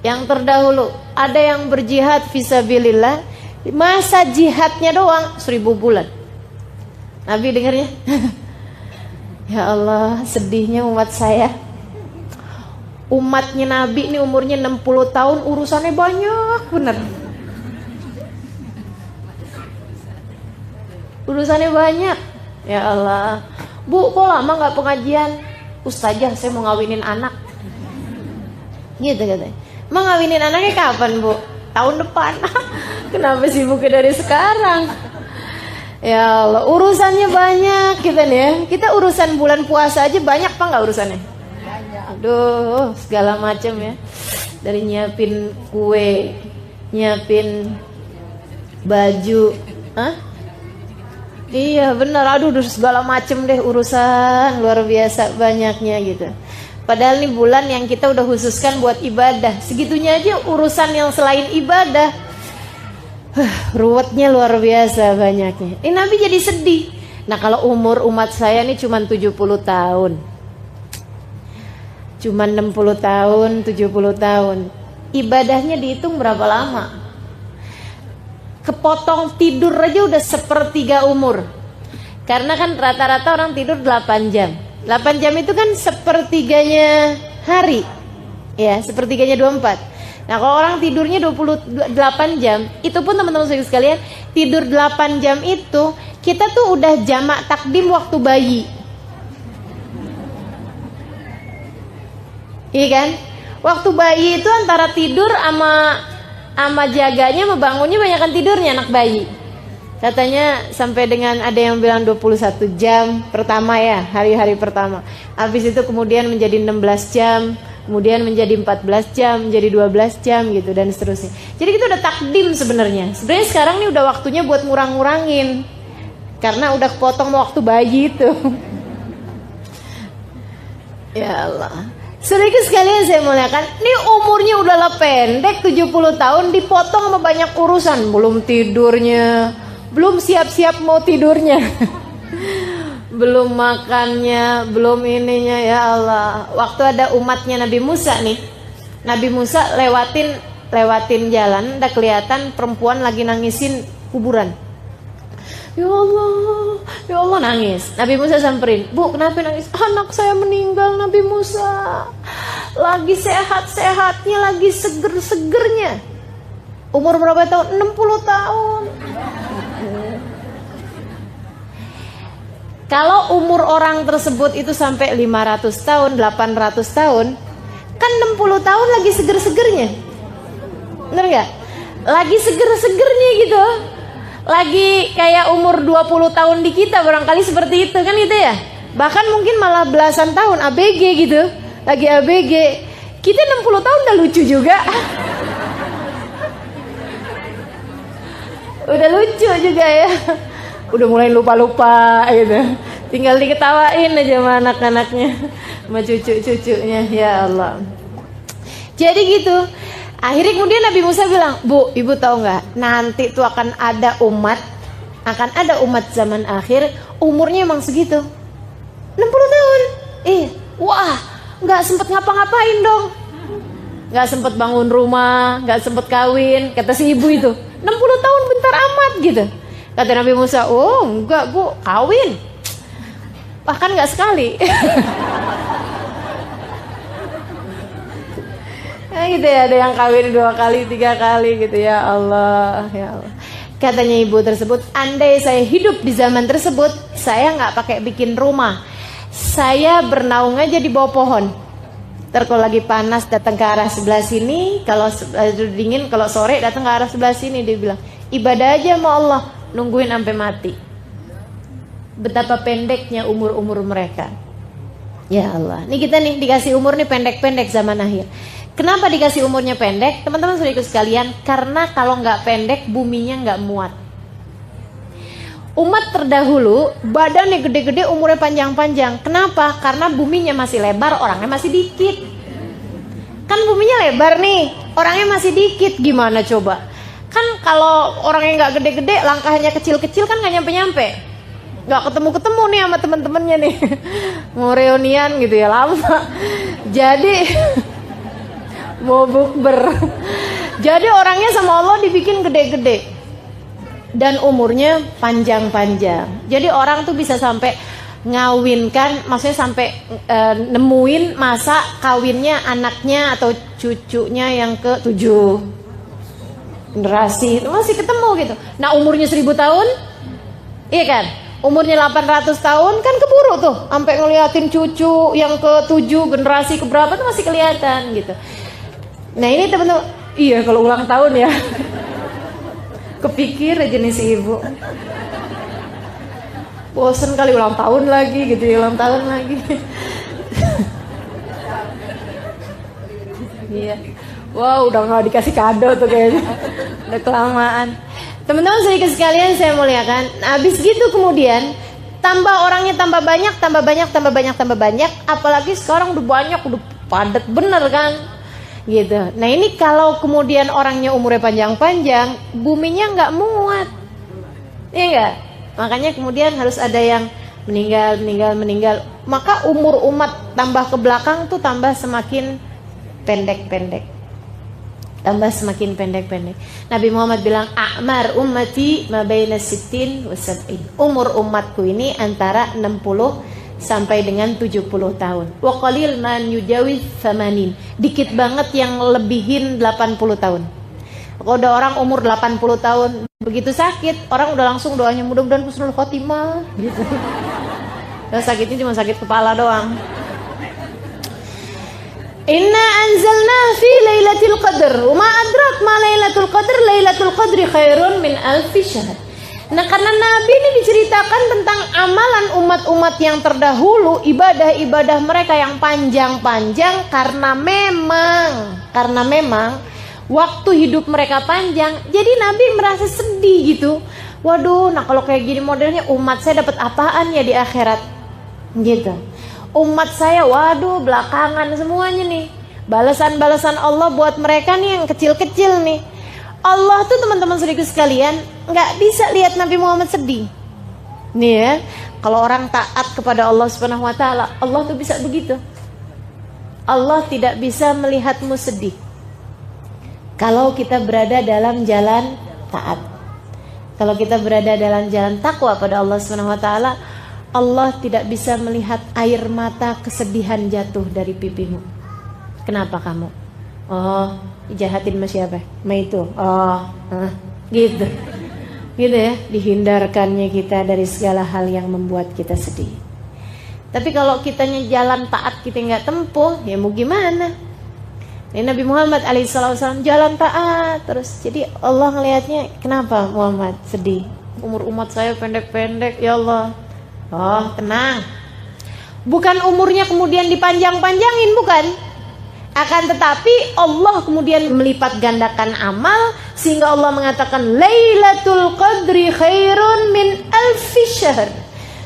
yang terdahulu ada yang berjihad fisabilillah, masa jihadnya doang 1000 bulan. Nabi dengarnya ya Allah, sedihnya umat saya. Umatnya Nabi ini umurnya 60 tahun, urusannya banyak bener. Urusannya banyak. Ya Allah, Bu, kok lama gak pengajian? Ustazah, saya mau ngawinin anak. Gitu katanya. Mau ngawinin anaknya kapan, Bu? Tahun depan. Kenapa sibuknya dari sekarang? Ya Allah, urusannya banyak kita nih ya. Kita urusan bulan puasa aja banyak apa gak urusannya? Banyak. Aduh, segala macam ya. Dari nyiapin kue, nyiapin baju. Hah? Iya benar, aduh segala macem deh urusan luar biasa banyaknya gitu. Padahal ini bulan yang kita udah khususkan buat ibadah. Segitunya aja urusan yang selain ibadah. Ruwetnya luar biasa banyaknya. Ini Nabi jadi sedih. Nah kalau umur umat saya ini cuma 70 tahun. Cuma 60 tahun, 70 tahun. Ibadahnya dihitung berapa lama? Kepotong tidur aja udah sepertiga umur. Karena kan rata-rata orang tidur 8 jam. 8 jam itu kan sepertiganya hari. Ya, sepertiganya 24. Nah, kalau orang tidurnya 28 jam, itu pun teman-teman sekalian, tidur 8 jam itu kita tuh udah jamak takdim waktu bayi. Iya kan? Waktu bayi itu antara tidur sama jaganya sama bangunnya banyakan tidurnya anak bayi. Katanya sampai dengan ada yang bilang 21 jam pertama ya, hari-hari pertama. Habis itu kemudian menjadi 16 jam, kemudian menjadi 14 jam, menjadi 12 jam gitu dan seterusnya. Jadi kita udah takdim sebenarnya. Sebenarnya sekarang nih udah waktunya buat ngurang-ngurangin. Karena udah kepotong waktu bayi itu. Ya Allah. Saudara sekalian saya muliakan, ini umurnya udahlah pendek 70 tahun dipotong sama banyak urusan, belum tidurnya, belum siap-siap mau tidurnya. Belum makannya, belum ininya, ya Allah. Waktu ada umatnya Nabi Musa nih. Nabi Musa lewatin jalan, udah kelihatan perempuan lagi nangisin kuburan. Ya Allah nangis. Nabi Musa samperin, "Bu, kenapa nangis?" "Anak saya meninggal, Nabi Musa. Lagi sehat-sehatnya, lagi seger-segernya." Umur berapa tahun? 60 tahun. Kalau umur orang tersebut itu sampai 500 tahun, 800 tahun, kan 60 tahun lagi seger-segernya. Bener gak? Lagi seger-segernya gitu. Lagi kayak umur 20 tahun di kita barangkali seperti itu kan gitu ya. Bahkan mungkin malah belasan tahun ABG gitu. Lagi ABG. Kita 60 tahun udah lucu juga. Udah lucu juga ya. Udah mulai lupa-lupa gitu. Tinggal diketawain aja sama anak-anaknya, sama cucu-cucunya. Ya Allah. Jadi gitu. Akhirnya kemudian Nabi Musa bilang, "Bu, ibu tahu nggak? Nanti tuh akan ada umat zaman akhir umurnya emang segitu, 60 tahun. Wah, nggak sempet ngapa-ngapain dong, nggak sempet bangun rumah, nggak sempet kawin." Kata si ibu itu, 60 tahun bentar amat gitu. Kata Nabi Musa, "Oh enggak Bu, kawin, bahkan nggak sekali." Gitu ya, ada yang kawin 2 kali, 3 kali gitu, ya Allah, ya Allah. Katanya ibu tersebut, andai saya hidup di zaman tersebut, saya nggak pakai bikin rumah, saya bernaung aja di bawah pohon. Ntar kalau lagi panas datang ke arah sebelah sini, kalau dingin kalau sore datang ke arah sebelah sini. Dia bilang, ibadah aja sama Allah, nungguin sampai mati. Betapa pendeknya umur-umur mereka. Ya Allah, nih kita nih dikasih umur nih pendek-pendek zaman akhir. Kenapa dikasih umurnya pendek? Teman-teman saudara sekalian, karena kalau nggak pendek buminya nggak muat. Umat terdahulu badannya gede-gede, umurnya panjang-panjang. Kenapa? Karena buminya masih lebar, orangnya masih dikit. Kan buminya lebar nih, orangnya masih dikit, gimana coba? Kan kalau orangnya nggak gede-gede, langkahnya kecil-kecil kan nggak nyampe-nyampe. Nggak ketemu-ketemu nih sama teman-temannya nih. Mau reunian gitu ya, lama. Jadi mau bukber. Jadi orangnya sama Allah dibikin gede-gede dan umurnya panjang-panjang. Jadi orang tuh bisa sampai ngawinkan, maksudnya sampai nemuin masa kawinnya anaknya atau cucunya yang ke-7 generasi itu masih ketemu gitu. Nah umurnya 1000 tahun, iya kan? Umurnya 800 tahun kan keburu tuh, sampai ngeliatin cucu yang ke-7 generasi keberapa tuh masih kelihatan gitu. Nah ini teman-teman, iya kalau ulang tahun ya, kepikir aja nih si ibu, bosen kali ulang tahun lagi gitu ya, ulang tahun lagi. Iya, wow udah nggak dikasih kado tuh kayaknya, udah kelamaan. Teman-teman saya sekalian saya muliakan, habis gitu kemudian Tambah orangnya tambah banyak, tambah banyak, tambah banyak, tambah banyak. Apalagi sekarang udah banyak, udah padat bener kan, gitu. Nah ini kalau kemudian orangnya umurnya panjang-panjang, buminya nggak muat, ya nggak? Makanya kemudian harus ada yang meninggal. Maka umur umat tambah ke belakang tuh tambah semakin pendek-pendek. Tambah semakin pendek-pendek. Nabi Muhammad bilang, a'mar ummati ma baina sittin wa sab'in. Umur umatku ini antara 60 sampai dengan 70 tahun. Wa qalil man yujawiz 80. Dikit banget yang lebihin 80 tahun. Kalau udah orang umur 80 tahun begitu sakit, orang udah langsung doanya mudah-mudahan husnul khotimah gitu. Dan sakitnya cuma sakit kepala doang. Inna anzalna fi lailatul qadr. Ma adrak ma lailatul qadr. Lailatul qadri khairun min alfi syahr. Nah, karena Nabi ini diceritakan tentang amalan umat-umat yang terdahulu, ibadah-ibadah mereka yang panjang-panjang karena memang waktu hidup mereka panjang. Jadi Nabi merasa sedih gitu. Waduh, nah kalau kayak gini modelnya umat saya dapat apaan ya di akhirat? Gitu. Umat saya, waduh, belakangan semuanya nih. Balasan-balasan Allah buat mereka nih yang kecil-kecil nih. Allah tuh teman-teman saudaraku sekalian nggak bisa lihat Nabi Muhammad sedih. Nih ya, kalau orang taat kepada Allah Subhanahu Wa Taala, Allah tuh bisa begitu. Allah tidak bisa melihatmu sedih. Kalau kita berada dalam jalan taat, kalau kita berada dalam jalan takwa pada Allah Subhanahu Wa Taala, Allah tidak bisa melihat air mata kesedihan jatuh dari pipimu. Kenapa kamu? Oh, jahatin sama siapa? Ma itu. Oh, gitu. Gitu ya, dihindarkannya kita dari segala hal yang membuat kita sedih. Tapi kalau kitanya jalan taat kita nggak tempuh, ya mau gimana? Ini Nabi Muhammad alaihissalam jalan taat terus. Jadi Allah ngelihatnya, kenapa Muhammad sedih? Umur umat saya pendek-pendek, ya Allah. Oh, tenang. Bukan umurnya kemudian dipanjang-panjangin, bukan. Akan tetapi Allah kemudian melipat gandakan amal sehingga Allah mengatakan Lailatul Qadri khairun min alfi syahr.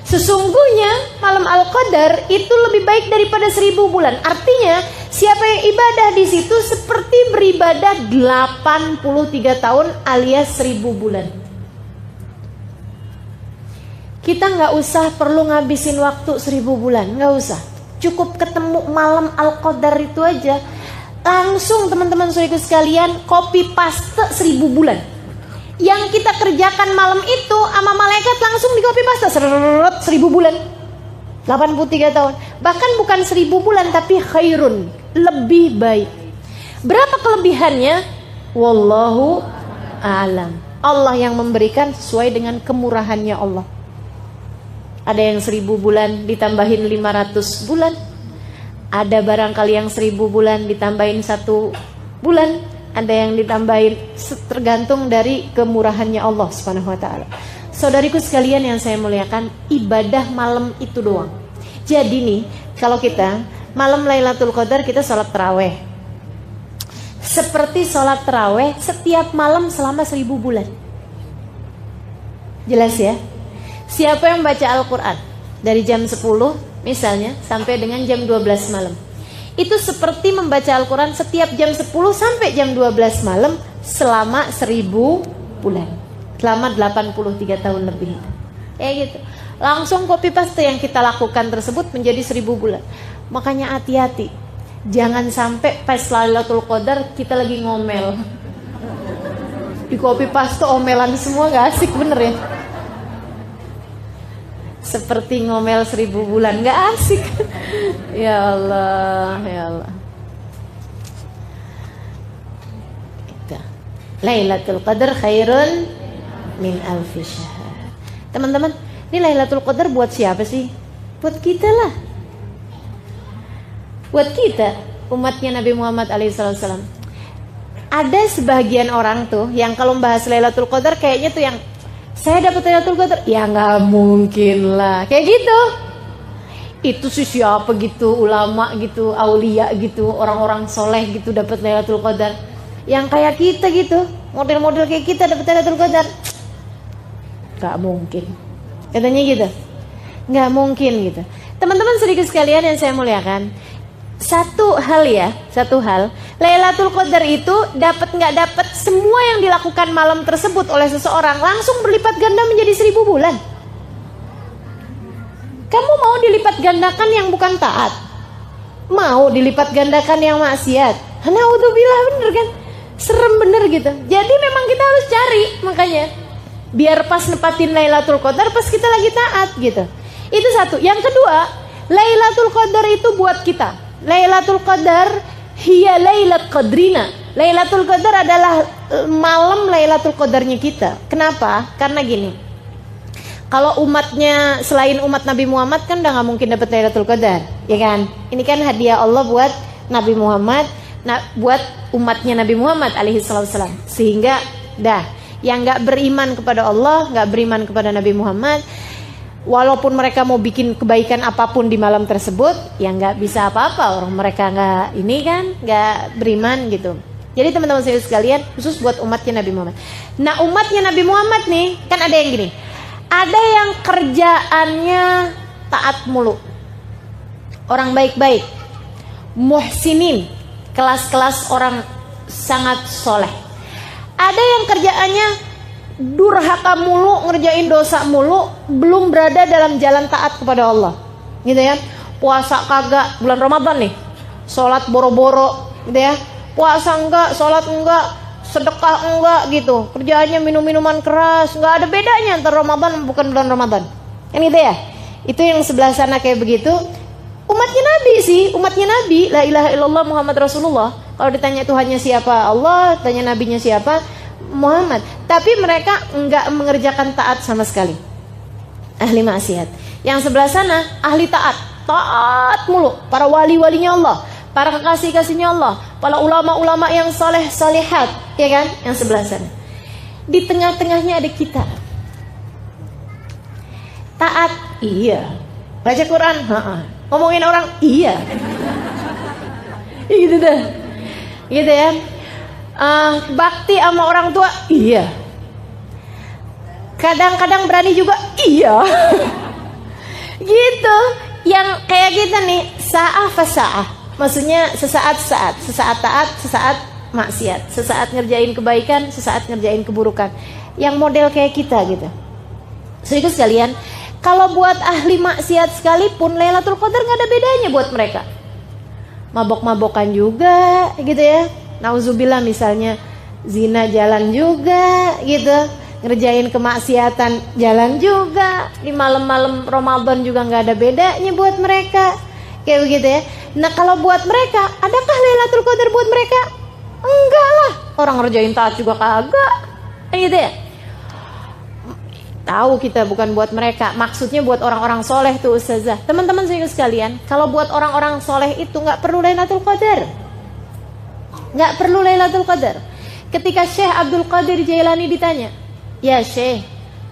Sesungguhnya malam Al-Qadar itu lebih baik daripada 1000 bulan. Artinya siapa yang ibadah di situ seperti beribadah 83 tahun alias 1000 bulan. Kita nggak usah perlu ngabisin waktu 1000 bulan, nggak usah. Cukup ketemu malam Al-Qadar itu aja, langsung teman-teman saudaraku sekalian copy paste 1000 bulan. Yang kita kerjakan malam itu sama malaikat langsung di copy paste 1000 bulan, 83 tahun. Bahkan bukan 1000 bulan tapi khairun, lebih baik. Berapa kelebihannya? Wallahu a'lam. Allah yang memberikan sesuai dengan kemurahannya Allah. Ada yang 1000 bulan ditambahin 500 bulan. Ada barangkali yang 1000 bulan ditambahin 1 bulan. Ada yang ditambahin, tergantung dari kemurahannya Allah Subhanahu Wa Taala. Saudariku sekalian yang saya muliakan, ibadah malam itu doang. Jadi nih, kalau kita malam Lailatul Qadar kita sholat taraweh. Seperti sholat taraweh setiap malam selama 1000 bulan. Jelas ya? Siapa yang baca Al-Quran dari jam 10 misalnya sampai dengan jam 12 malam, itu seperti membaca Al-Quran setiap jam 10 sampai jam 12 malam selama 1000 bulan, selama 83 tahun lebih. Gitu. Langsung copy paste yang kita lakukan tersebut menjadi 1000 bulan. Makanya hati-hati, jangan sampai pas Lailatul Qadar kita lagi ngomel, di copy paste omelan semua, gak asik bener ya. Seperti ngomel 1000 bulan, gak asik. Ya Allah, ya Allah. Lailatul Qadar khairun min alfi syahr. Teman-teman, ini Lailatul Qadar buat siapa sih? Buat kita lah. Buat kita, umatnya Nabi Muhammad alaihissalam. Ada sebagian orang tuh yang kalau membahas Lailatul Qadar kayaknya tuh yang saya dapat Lailatul Qadar, ya nggak mungkin lah, kayak gitu. Itu sih siapa gitu, ulama gitu, aulia gitu, orang-orang soleh gitu dapat Lailatul Qadar. Yang kayak kita gitu, model-model kayak kita dapat Lailatul Qadar, nggak mungkin. Katanya gitu. Nggak mungkin gitu. Teman-teman sedikit sekalian yang saya muliakan, satu hal, Lailatul Qadar itu dapat nggak dapat, semua yang dilakukan malam tersebut oleh seseorang langsung berlipat ganda menjadi 1000 bulan. Kamu mau dilipat gandakan yang bukan taat? Mau dilipat gandakan yang maksiat? Naudzubillah, bener kan? Serem bener gitu. Jadi memang kita harus cari, makanya biar pas nepatin Lailatul Qadar pas kita lagi taat gitu. Itu satu. Yang kedua, Lailatul Qadar itu buat kita. Lailatul Qadar hiya lailat qadrina. Lailatul Qadar adalah malam Lailatul Qadarnya kita. Kenapa? Karena gini. Kalau umatnya selain umat Nabi Muhammad kan udah gak mungkin dapat Lailatul Qadar, ya kan? Ini kan hadiah Allah buat Nabi Muhammad, buat umatnya Nabi Muhammad alaihi salam. Sehingga yang gak beriman kepada Allah, gak beriman kepada Nabi Muhammad, walaupun mereka mau bikin kebaikan apapun di malam tersebut, ya nggak bisa apa-apa, orang mereka nggak beriman gitu. Jadi teman-teman sekalian, khusus buat umatnya Nabi Muhammad. Nah, umatnya Nabi Muhammad nih kan ada yang gini, ada yang kerjaannya taat mulu, orang baik-baik, muhsinin, kelas-kelas orang sangat soleh. Ada yang kerjaannya durhaka mulu, ngerjain dosa mulu, belum berada dalam jalan taat kepada Allah, gitu ya. Puasa kagak, bulan Ramadan nih, sholat boro-boro, gitu ya. Puasa enggak, sholat enggak, sedekah enggak, gitu. Kerjaannya minum-minuman keras, nggak ada bedanya antara Ramadan bukan bulan Ramadan, kan gitu ya. Itu yang sebelah sana kayak begitu. Umatnya Nabi sih, umatnya Nabi, la ilaha illallah Muhammad Rasulullah. Kalau ditanya Tuhannya siapa, Allah, tanya nabinya siapa, Muhammad. Tapi mereka enggak mengerjakan taat sama sekali, ahli maksiat. Yang sebelah sana ahli taat, taat mulu, para wali-walinya Allah, para kekasih-kasihnya Allah, para ulama-ulama yang saleh salihat, ya kan? Yang sebelah sana. Di tengah-tengahnya ada kita. Taat, iya. Baca Quran, ngomongin orang, iya. Gitu deh, gitu ya. Bakti sama orang tua, iya. Kadang-kadang berani juga, iya. Gitu. Yang kayak kita nih, sa'ah fasa'ah. Maksudnya sesaat-saat, sesaat taat, sesaat maksiat, sesaat ngerjain kebaikan, sesaat ngerjain keburukan. Yang model kayak kita gitu. Sedikit sekalian, kalau buat ahli maksiat sekalipun Lailatul Qadar gak ada bedanya buat mereka. Mabok-mabokan juga, gitu ya. Nauzubillah, misalnya zina jalan juga gitu, ngerjain kemaksiatan jalan juga, di malam-malam Ramadan juga nggak ada bedanya buat mereka, kayak begitu ya. Nah, kalau buat mereka, adakah Lailatul Qadar buat mereka? Enggak lah, orang ngerjain taat juga kagak, gitu ya. Tahu kita bukan buat mereka, maksudnya buat orang-orang soleh tuh ustazah. Teman-teman sekalian, kalau buat orang-orang soleh itu nggak perlu Lailatul Qadar. Nggak perlu Lailatul Qadar. Ketika Syekh Abdul Qadir Jailani ditanya, ya Syekh,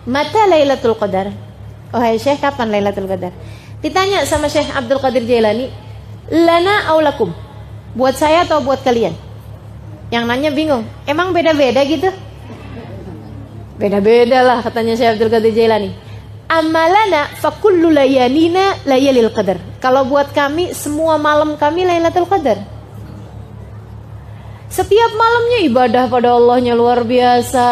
mata Lailatul Qadar? Oh hai Syekh, kapan Lailatul Qadar? Ditanya sama Syekh Abdul Qadir Jailani, lana aulakum, buat saya atau buat kalian? Yang nanya bingung, emang beda-beda gitu? Beda-beda lah katanya Syekh Abdul Qadir Jailani. Amalana fakullu layalina layalil qadar. Kalau buat kami, semua malam kami Lailatul Qadar. Setiap malamnya ibadah pada Allahnya luar biasa,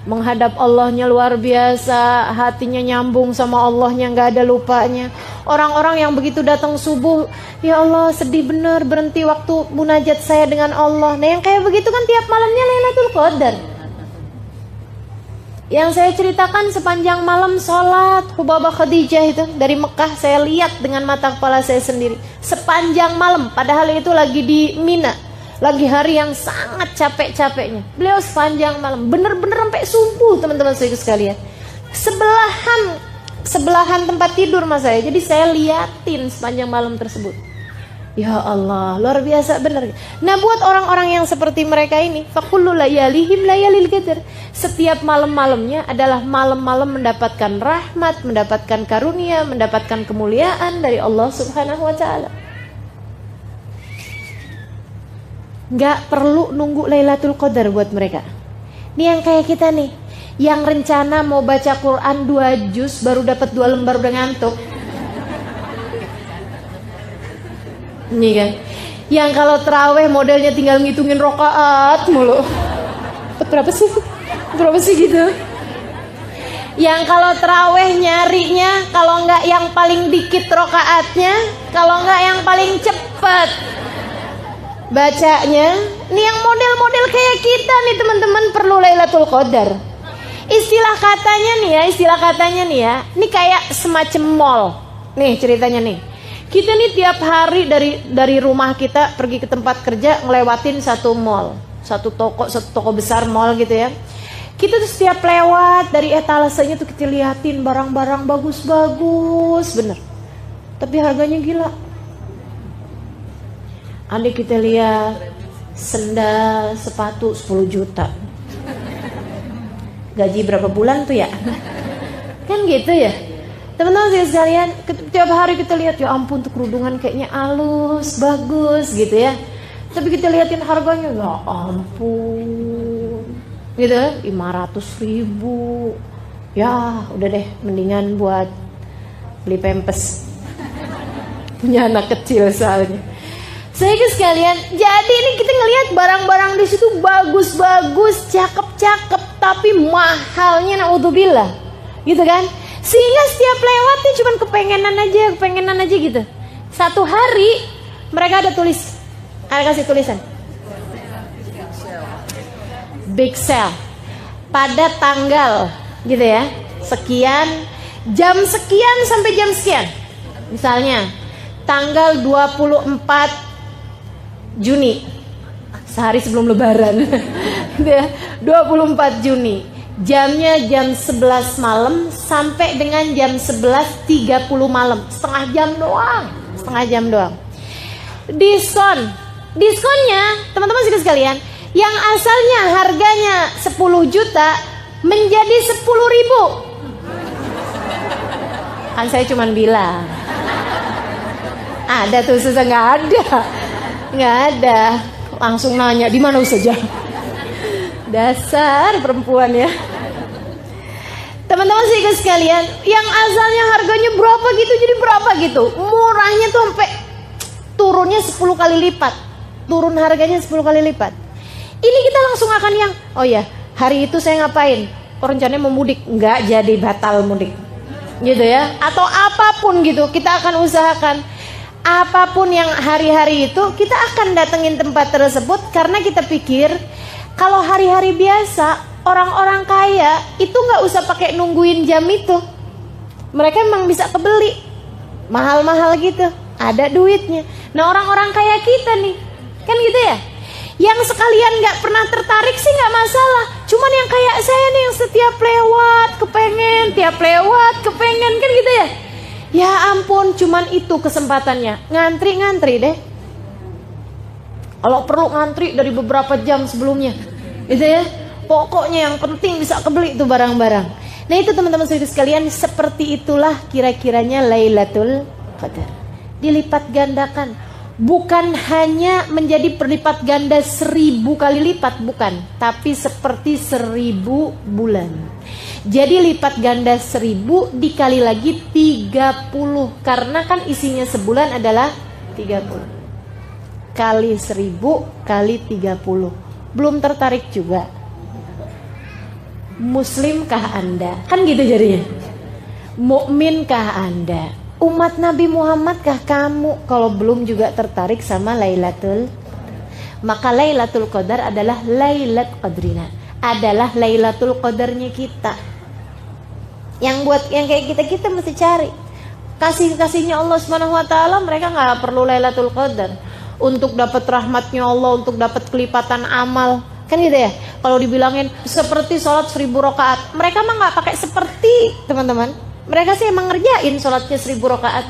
menghadap Allahnya luar biasa, hatinya nyambung sama Allahnya, gak ada lupanya. Orang-orang yang begitu datang subuh, ya Allah sedih bener, berhenti waktu munajat saya dengan Allah. Nah yang kayak begitu kan tiap malamnya Lailatul Qadar. Yang saya ceritakan sepanjang malam sholat Hubabah Khadijah itu dari Mekah, saya lihat dengan mata kepala saya sendiri. Sepanjang malam, padahal itu lagi di Mina, lagi hari yang sangat capek-capeknya. Beliau sepanjang malam, bener-bener sampai subuh teman-teman sekalian. Sebelahan tempat tidur mas saya, jadi saya liatin sepanjang malam tersebut. Ya Allah, luar biasa bener. Nah buat orang-orang yang seperti mereka ini, fakullu layalihim layalil qadar. Setiap malam-malamnya adalah malam-malam mendapatkan rahmat, mendapatkan karunia, mendapatkan kemuliaan dari Allah Subhanahu wa Ta'ala. Gak perlu nunggu Lailatul Qadar buat mereka. Ini yang kayak kita nih, Yang rencana mau baca Quran 2 juz baru dapat 2 lembar udah ngantuk. Ini kan. Yang kalau terawih modelnya tinggal ngitungin rokaat mulu. Berapa sih gitu. Yang kalau terawih nyarinya kalau enggak yang paling dikit rokaatnya, kalau enggak yang paling cepet bacanya. Nih yang model-model kayak kita nih teman-teman perlu Lailatul Qadar. Istilah katanya nih ya, ini kayak semacam mall. Nih ceritanya nih. Kita nih tiap hari dari rumah kita pergi ke tempat kerja ngelewatin satu mall, satu toko besar mall gitu ya. Kita tuh setiap lewat dari etalasenya tuh kita liatin barang-barang bagus-bagus bener. Tapi harganya gila. Ada kita lihat sendal, sepatu 10 juta. Gaji berapa bulan tuh ya? Kan gitu ya. Teman-teman sekalian, tiap hari kita lihat ya ampun tuh kerudungan kayaknya halus, bagus gitu ya. Tapi kita liatin harganya ya ampun. Gitu 500.000. Ya udah deh mendingan buat beli pampers. Punya anak kecil soalnya. Sehingga sekalian, jadi ini kita ngelihat barang-barang di situ bagus-bagus, cakep-cakep, tapi mahalnya naudzubillah, gitu kan? Sehingga setiap lewatnya cuman kepengenan aja gitu. Satu hari mereka ada kasih tulisan, big sale pada tanggal, gitu ya, sekian, jam sekian sampai jam sekian. Misalnya tanggal 24 Juni, sehari sebelum lebaran. 24 Juni, jamnya jam 11 malam sampai dengan jam 11.30 malam, setengah jam doang. Diskonnya teman-teman sekalian, yang asalnya harganya 10 juta menjadi 10.000. Kan saya cuman bilang ada tuh, susah nggak ada, langsung nanya di mana Ustazah. Dasar perempuan ya. Teman-teman sih sekalian, yang asalnya harganya berapa gitu jadi berapa gitu, murahnya tuh sampai turunnya 10 kali lipat, turun harganya 10 kali lipat. Ini kita langsung akan yang, oh ya hari itu saya ngapain, rencananya mau mudik, nggak jadi, batal mudik gitu ya, atau apapun gitu, kita akan usahakan apapun yang hari-hari itu kita akan datengin tempat tersebut karena kita pikir kalau hari-hari biasa orang-orang kaya itu nggak usah pakai nungguin jam itu, mereka emang bisa kebeli mahal-mahal gitu, ada duitnya. Nah orang-orang kaya kita nih kan gitu ya, yang sekalian nggak pernah tertarik sih nggak masalah, cuman yang kayak saya nih yang setiap lewat kepengen kan gitu ya. Ya ampun, cuman itu kesempatannya. Ngantri deh. Kalau perlu ngantri dari beberapa jam sebelumnya. Gitu ya. Pokoknya yang penting bisa kebeli itu barang-barang. Nah itu teman-teman sekalian, seperti itulah kira-kiranya Lailatul Qadar. Dilipat gandakan. Bukan hanya menjadi berlipat ganda 1000 kali lipat, bukan. Tapi seperti 1000 bulan. Jadi lipat ganda 1000 dikali lagi 30, karena kan isinya sebulan adalah 30 kali 1000 kali 30. Belum tertarik juga? Muslimkah Anda? Kan gitu jadinya. Mukminkah Anda? Umat Nabi Muhammadkah kamu? Kalau belum juga tertarik sama Lailatul, maka Lailatul Qadar adalah Lailat Qadrina, adalah Lailatul Qadarnya kita. Yang buat yang kayak kita mesti cari kasihnya Allah Subhanahu wa taala. Mereka nggak perlu Lailatul Qadar untuk dapat rahmatnya Allah, untuk dapat kelipatan amal, kan gitu ya. Kalau dibilangin seperti sholat 1000 rakaat, mereka mah nggak pakai seperti, teman-teman. Mereka sih emang ngerjain sholatnya 1000 rakaat.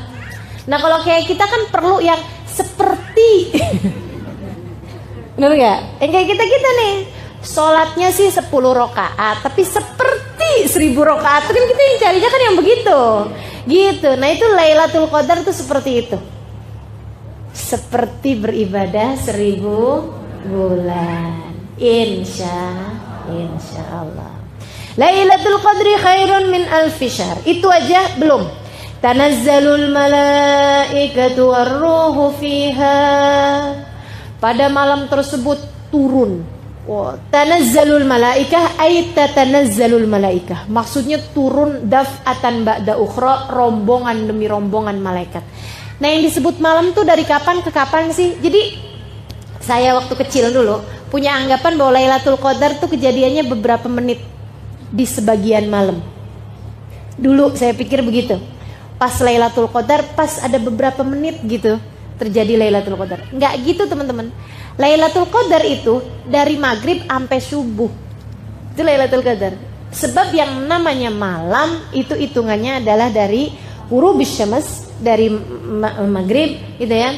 Nah kalau kayak kita kan perlu yang seperti bener gak? Yang kayak kita nih sholatnya sih 10 rakaat tapi seperti 1000 rakaat, kan kita yang carinya kan yang begitu gitu. Nah itu Lailatul Qadar tuh seperti itu, seperti beribadah 1000 bulan, insya Allah. Lailatul Qadri khairun min alfi syahr. Itu aja belum. Tanazzalul malaikatu warruhu fiha. Pada malam tersebut turun. Tanazzalul malaikah ay tatanazzalul malaikah. Maksudnya turun daf'atan ba'da ukhra, rombongan demi rombongan malaikat. Nah, yang disebut malam tuh dari kapan ke kapan sih? Jadi saya waktu kecil dulu punya anggapan bahwa Lailatul Qadar tuh kejadiannya beberapa menit di sebagian malam. Dulu saya pikir begitu. Pas Lailatul Qadar pas ada beberapa menit gitu terjadi Lailatul Qadar. Enggak gitu teman-teman. Lailatul Qadar itu dari maghrib sampai subuh. Itu Lailatul Qadar. Sebab yang namanya malam itu hitungannya adalah dari ghurubus syams, dari maghrib gitu ya,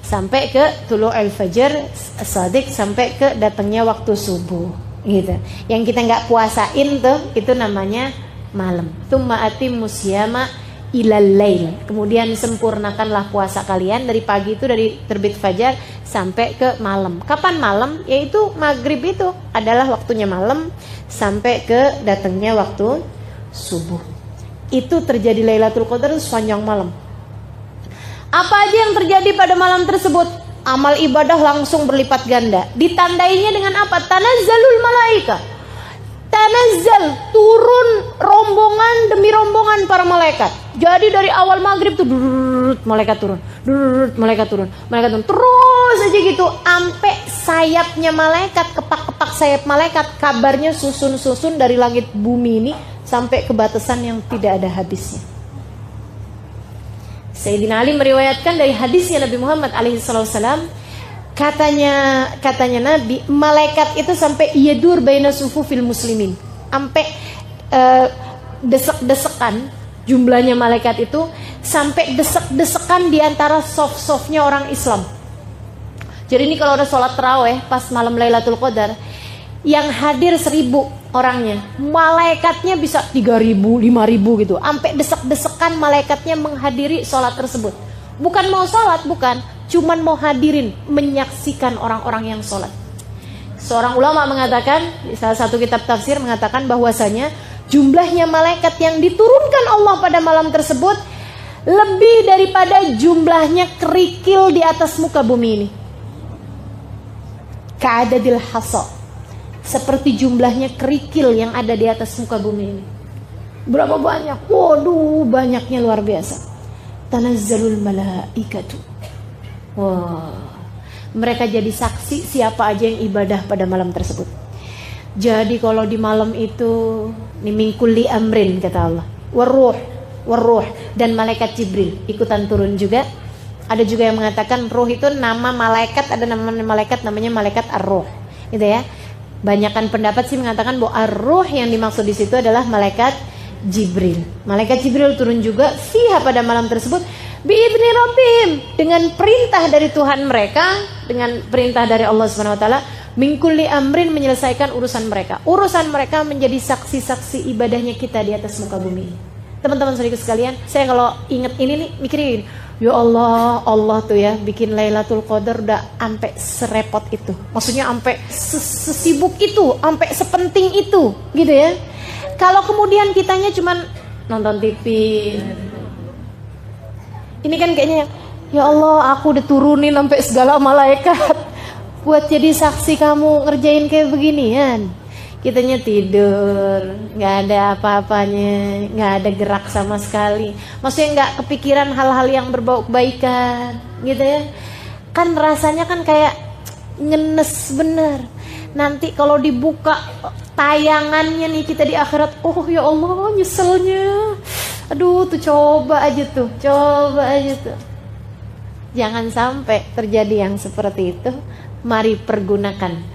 sampai ke tulu'ul fajr as-shadiq, sampai ke datangnya waktu subuh gitu. Yang kita nggak puasain tuh itu namanya malam. Tsumma atimmus syiyama ilal lail. Kemudian sempurnakanlah puasa kalian dari pagi itu, dari terbit fajar sampai ke malam. Kapan malam? Yaitu maghrib itu adalah waktunya malam sampai ke datangnya waktu subuh. Itu terjadi Lailatul Qadar sepanjang malam. Apa aja yang terjadi pada malam tersebut? Amal ibadah langsung berlipat ganda. Ditandainya dengan apa? Tanazzalul malaika. Tanazzal, turun rombongan demi rombongan para malaikat. Jadi dari awal maghrib tuh malaikat turun, malaikat turun, malaikat turun, terus aja gitu, sampai sayapnya malaikat, kepak-kepak sayap malaikat, kabarnya susun-susun dari langit bumi ini sampai ke batasan yang tidak ada habisnya. Sayyidina Ali meriwayatkan dari hadisnya Nabi Muhammad alaihissalam, katanya Nabi, malaikat itu sampai yadur baina sufufil muslimin, sampai desek-desekan, jumlahnya malaikat itu sampai desek-desekan di antara soft-softnya orang Islam. Jadi ini kalau ada sholat tarawih pas malam Lailatul Qadar, yang hadir 1.000 orangnya, malaikatnya bisa 3.000, 5.000 gitu, sampai desek-desekan malaikatnya menghadiri sholat tersebut. Bukan mau sholat, bukan, cuman mau hadirin, menyaksikan orang-orang yang sholat. Seorang ulama mengatakan, di salah satu kitab tafsir mengatakan bahwasanya jumlahnya malaikat yang diturunkan Allah pada malam tersebut lebih daripada jumlahnya kerikil di atas muka bumi ini. Ka'adadil hasa, seperti jumlahnya kerikil yang ada di atas muka bumi ini. Berapa banyak? Waduh, banyaknya luar biasa. Tanazzalul malaikatu. Wah, mereka jadi saksi siapa aja yang ibadah pada malam tersebut. Jadi kalau di malam itu min kulli amrin, kata Allah, waruh, dan malaikat Jibril ikutan turun juga. Ada juga yang mengatakan ruh itu nama malaikat, ada nama malaikat namanya malaikat ar-ruh, gitu ya. Banyakan pendapat sih mengatakan bahwa ar-ruh yang dimaksud di situ adalah malaikat Jibril. Malaikat Jibril turun juga fiha pada malam tersebut biidzni rabbihim, dengan perintah dari Tuhan mereka, dengan perintah dari Allah Subhanahu wa taala, min kulli amrin, menyelesaikan urusan mereka. Urusan mereka menjadi saksi-saksi ibadahnya kita di atas muka bumi. Teman-teman saudara sekalian, saya kalau ingat ini nih mikirin, ya Allah, Allah tuh ya bikin Lailatul Qadar udah sampai serepot itu. Maksudnya sampai sesibuk itu, sampai sepenting itu, gitu ya. Kalau kemudian kitanya cuman nonton TV, ini kan kayaknya ya Allah, aku udah turunin sampai segala malaikat buat jadi saksi kamu ngerjain kayak beginian. Kitanya tidur, nggak ada apa-apanya, nggak ada gerak sama sekali. Maksudnya nggak kepikiran hal-hal yang berbau kebaikan, gitu ya. Kan rasanya kan kayak ngenes bener. Nanti kalau dibuka tayangannya nih kita di akhirat, oh ya Allah nyeselnya. Aduh tuh coba aja tuh. Jangan sampai terjadi yang seperti itu. Mari pergunakan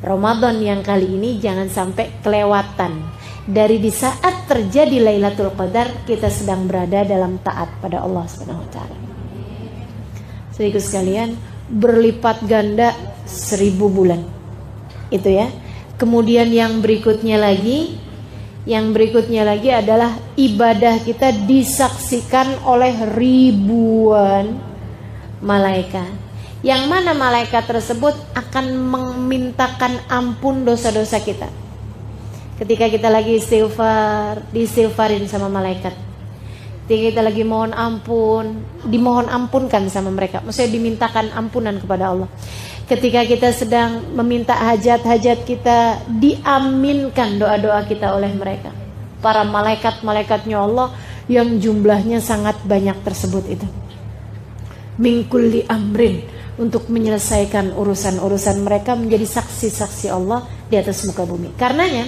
Ramadan yang kali ini, jangan sampai kelewatan. Dari di saat terjadi Lailatul Qadar, kita sedang berada dalam taat pada Allah Subhanahu wa taala. Saudaraku sekalian, berlipat ganda 1000 bulan. Itu ya. Kemudian yang berikutnya lagi adalah ibadah kita disaksikan oleh ribuan malaikat. Yang mana malaikat tersebut akan memintakan ampun dosa-dosa kita. Ketika kita lagi istighfar, diistighfarin sama malaikat. Ketika kita lagi mohon ampun, dimohon ampunkan sama mereka. Maksudnya dimintakan ampunan kepada Allah. Ketika kita sedang meminta hajat-hajat kita, diaminkan doa-doa kita oleh mereka. Para malaikat-malaikatnya Allah yang jumlahnya sangat banyak tersebut itu. Min kulli amrin, untuk menyelesaikan urusan-urusan mereka, menjadi saksi-saksi Allah di atas muka bumi. Karenanya,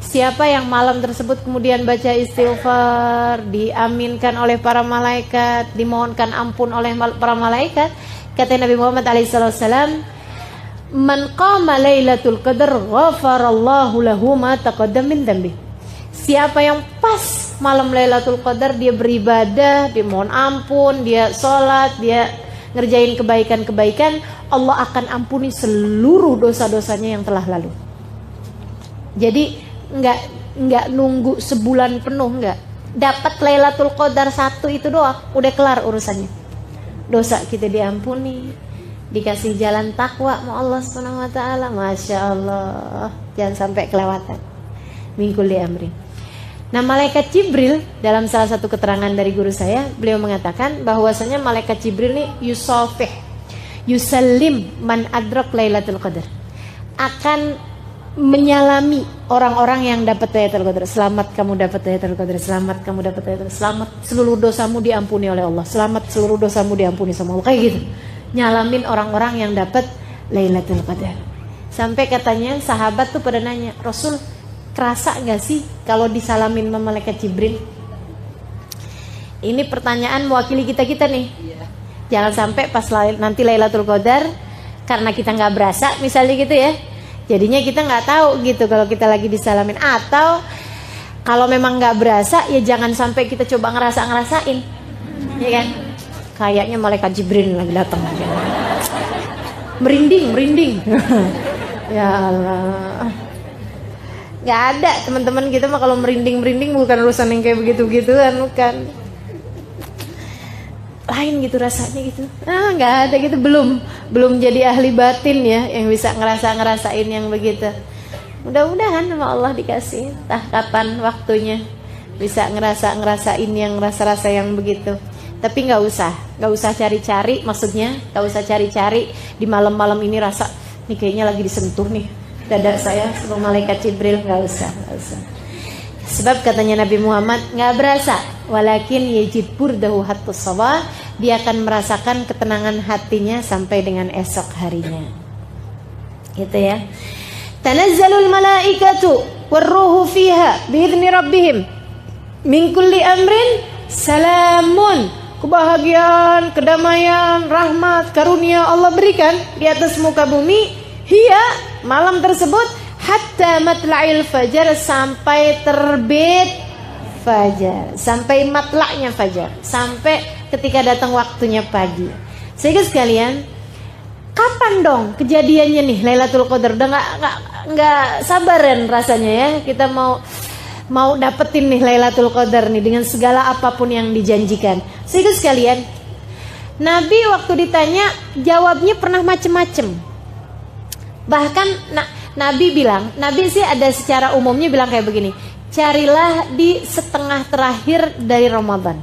siapa yang malam tersebut kemudian baca istighfar, diaminkan oleh para malaikat, dimohonkan ampun oleh para malaikat, kata Nabi Muhammad SAW, man qama lailatul qadar ghafarallahu lahu ma taqaddam min dhanbi. Siapa yang pas malam Lailatul Qadar dia beribadah, dia mohon ampun, dia sholat, dia ngerjain kebaikan-kebaikan, Allah akan ampuni seluruh dosa-dosanya yang telah lalu. Jadi nggak nunggu sebulan penuh, nggak. Dapat Lailatul Qadar 1 itu doang, udah kelar urusannya. Dosa kita diampuni, dikasih jalan takwa sama Allah Subhanahu wa taala. Masya Allah, jangan sampai kelewatan. Mingkul li amri. Nah, malaikat Jibril dalam salah satu keterangan dari guru saya, beliau mengatakan bahwasanya malaikat Jibril ini yusafih, yusallim man adrak Lailatul Qadar, akan menyalami orang-orang yang dapat Lailatul Qadar. Selamat kamu dapat Lailatul Qadar, selamat kamu dapat Lailatul Qadar, selamat seluruh dosamu diampuni oleh Allah, selamat seluruh dosamu diampuni sama Allah, kayak gitu. Nyalamin orang-orang yang dapat Lailatul Qadar. Sampai katanya sahabat tuh pada nanya, Rasul, kerasa gak sih kalau disalamin sama malaikat Jibril? Ini pertanyaan mewakili kita-kita nih. Jangan sampai pas nanti Lailatul Qadar, karena kita gak berasa misalnya gitu ya, jadinya kita gak tahu gitu kalau kita lagi disalamin. Atau kalau memang gak berasa, ya jangan sampai kita coba ngerasain, ya kan? Kayaknya malaikat Jibril lagi datang. Merinding. Ya Allah. Gak ada teman-teman kita mah kalau merinding bukan urusan yang kayak begitu-gituan, bukan. Lain gitu rasanya gitu. Gak ada gitu, belum jadi ahli batin ya yang bisa ngerasain yang begitu. Mudah-mudahan sama Allah dikasih entah kapan waktunya bisa ngerasain yang rasa-rasa yang begitu. Tapi nggak usah cari-cari, maksudnya nggak usah cari-cari di malam-malam ini rasa nih kayaknya lagi disentuh nih dada saya sama malaikat Jibril, nggak usah. Sebab katanya Nabi Muhammad nggak berasa, walakin yajid burdahu hattus sabah, dia akan merasakan ketenangan hatinya sampai dengan esok harinya. Gitu ya. Tanazzalul malaikatu warruhu fiha biidzni rabbihim min kulli amrin salamun. Kebahagiaan, kedamaian, rahmat, karunia Allah berikan di atas muka bumi. Hiya, malam tersebut, hatta matla'il fajar, sampai terbit fajar, sampai matla'nya fajar, sampai ketika datang waktunya pagi. Sehingga sekalian, kapan dong kejadiannya nih Lailatul Qadar? Udah nggak sabaran rasanya ya, kita mau dapetin nih Lailatul Qadar nih dengan segala apapun yang dijanjikan. Sehingga sekalian, Nabi waktu ditanya jawabnya pernah macem-macem. Bahkan Nabi sih ada secara umumnya bilang kayak begini, carilah di setengah terakhir dari Ramadan,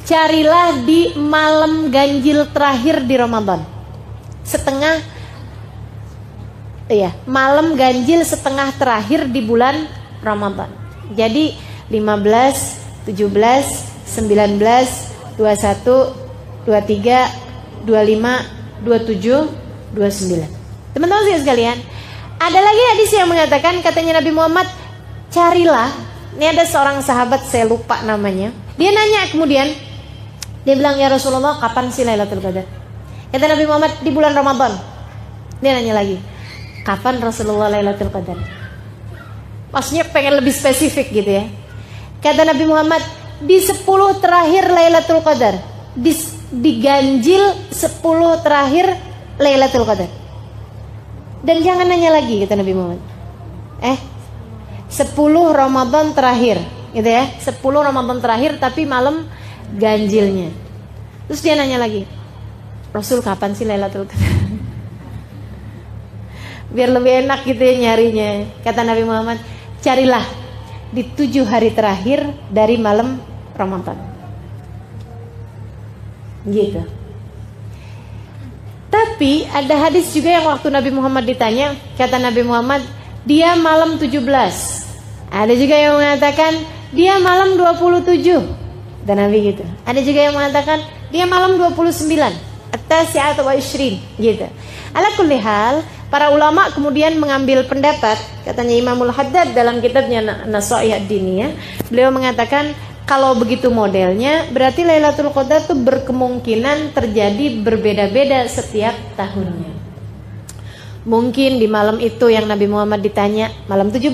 carilah di malam ganjil terakhir di Ramadan, malam ganjil setengah terakhir di bulan Ramadan. Jadi 15, 17, 19, 21, 23, 25, 27, 29. Teman-teman sekalian, ada lagi hadis yang mengatakan, katanya Nabi Muhammad, carilah. Ini ada seorang sahabat, saya lupa namanya. Dia nanya kemudian, dia bilang, ya Rasulullah, kapan sih Lailatul Qadar? Kata Nabi Muhammad, di bulan Ramadan. Dia nanya lagi, kapan Rasulullah Lailatul Qadar? Maksudnya pengen lebih spesifik gitu ya. Kata Nabi Muhammad, di 10 terakhir Lailatul Qadar, di ganjil 10 terakhir Lailatul Qadar. Dan jangan nanya lagi, kata Nabi Muhammad, 10 Ramadan terakhir gitu ya, 10 Ramadan terakhir tapi malam ganjilnya. Terus dia nanya lagi, Rasul kapan sih Lailatul Qadar? Biar lebih enak gitu ya nyarinya. Kata Nabi Muhammad, carilah di 7 hari terakhir dari malam Ramadan. Gitu. Tapi ada hadis juga yang waktu Nabi Muhammad ditanya, kata Nabi Muhammad, dia malam 17. Ada juga yang mengatakan dia malam 27. Dan Nabi gitu. Ada juga yang mengatakan dia malam 29. At-tasi'at wa 20 gitu. Ala kulli hal, para ulama kemudian mengambil pendapat, katanya Imamul Haddad dalam kitabnya Nasaih ad-Diniyah, beliau mengatakan kalau begitu modelnya berarti Lailatul Qadar itu berkemungkinan terjadi berbeda-beda setiap tahunnya. Mungkin di malam itu yang Nabi Muhammad ditanya malam 17,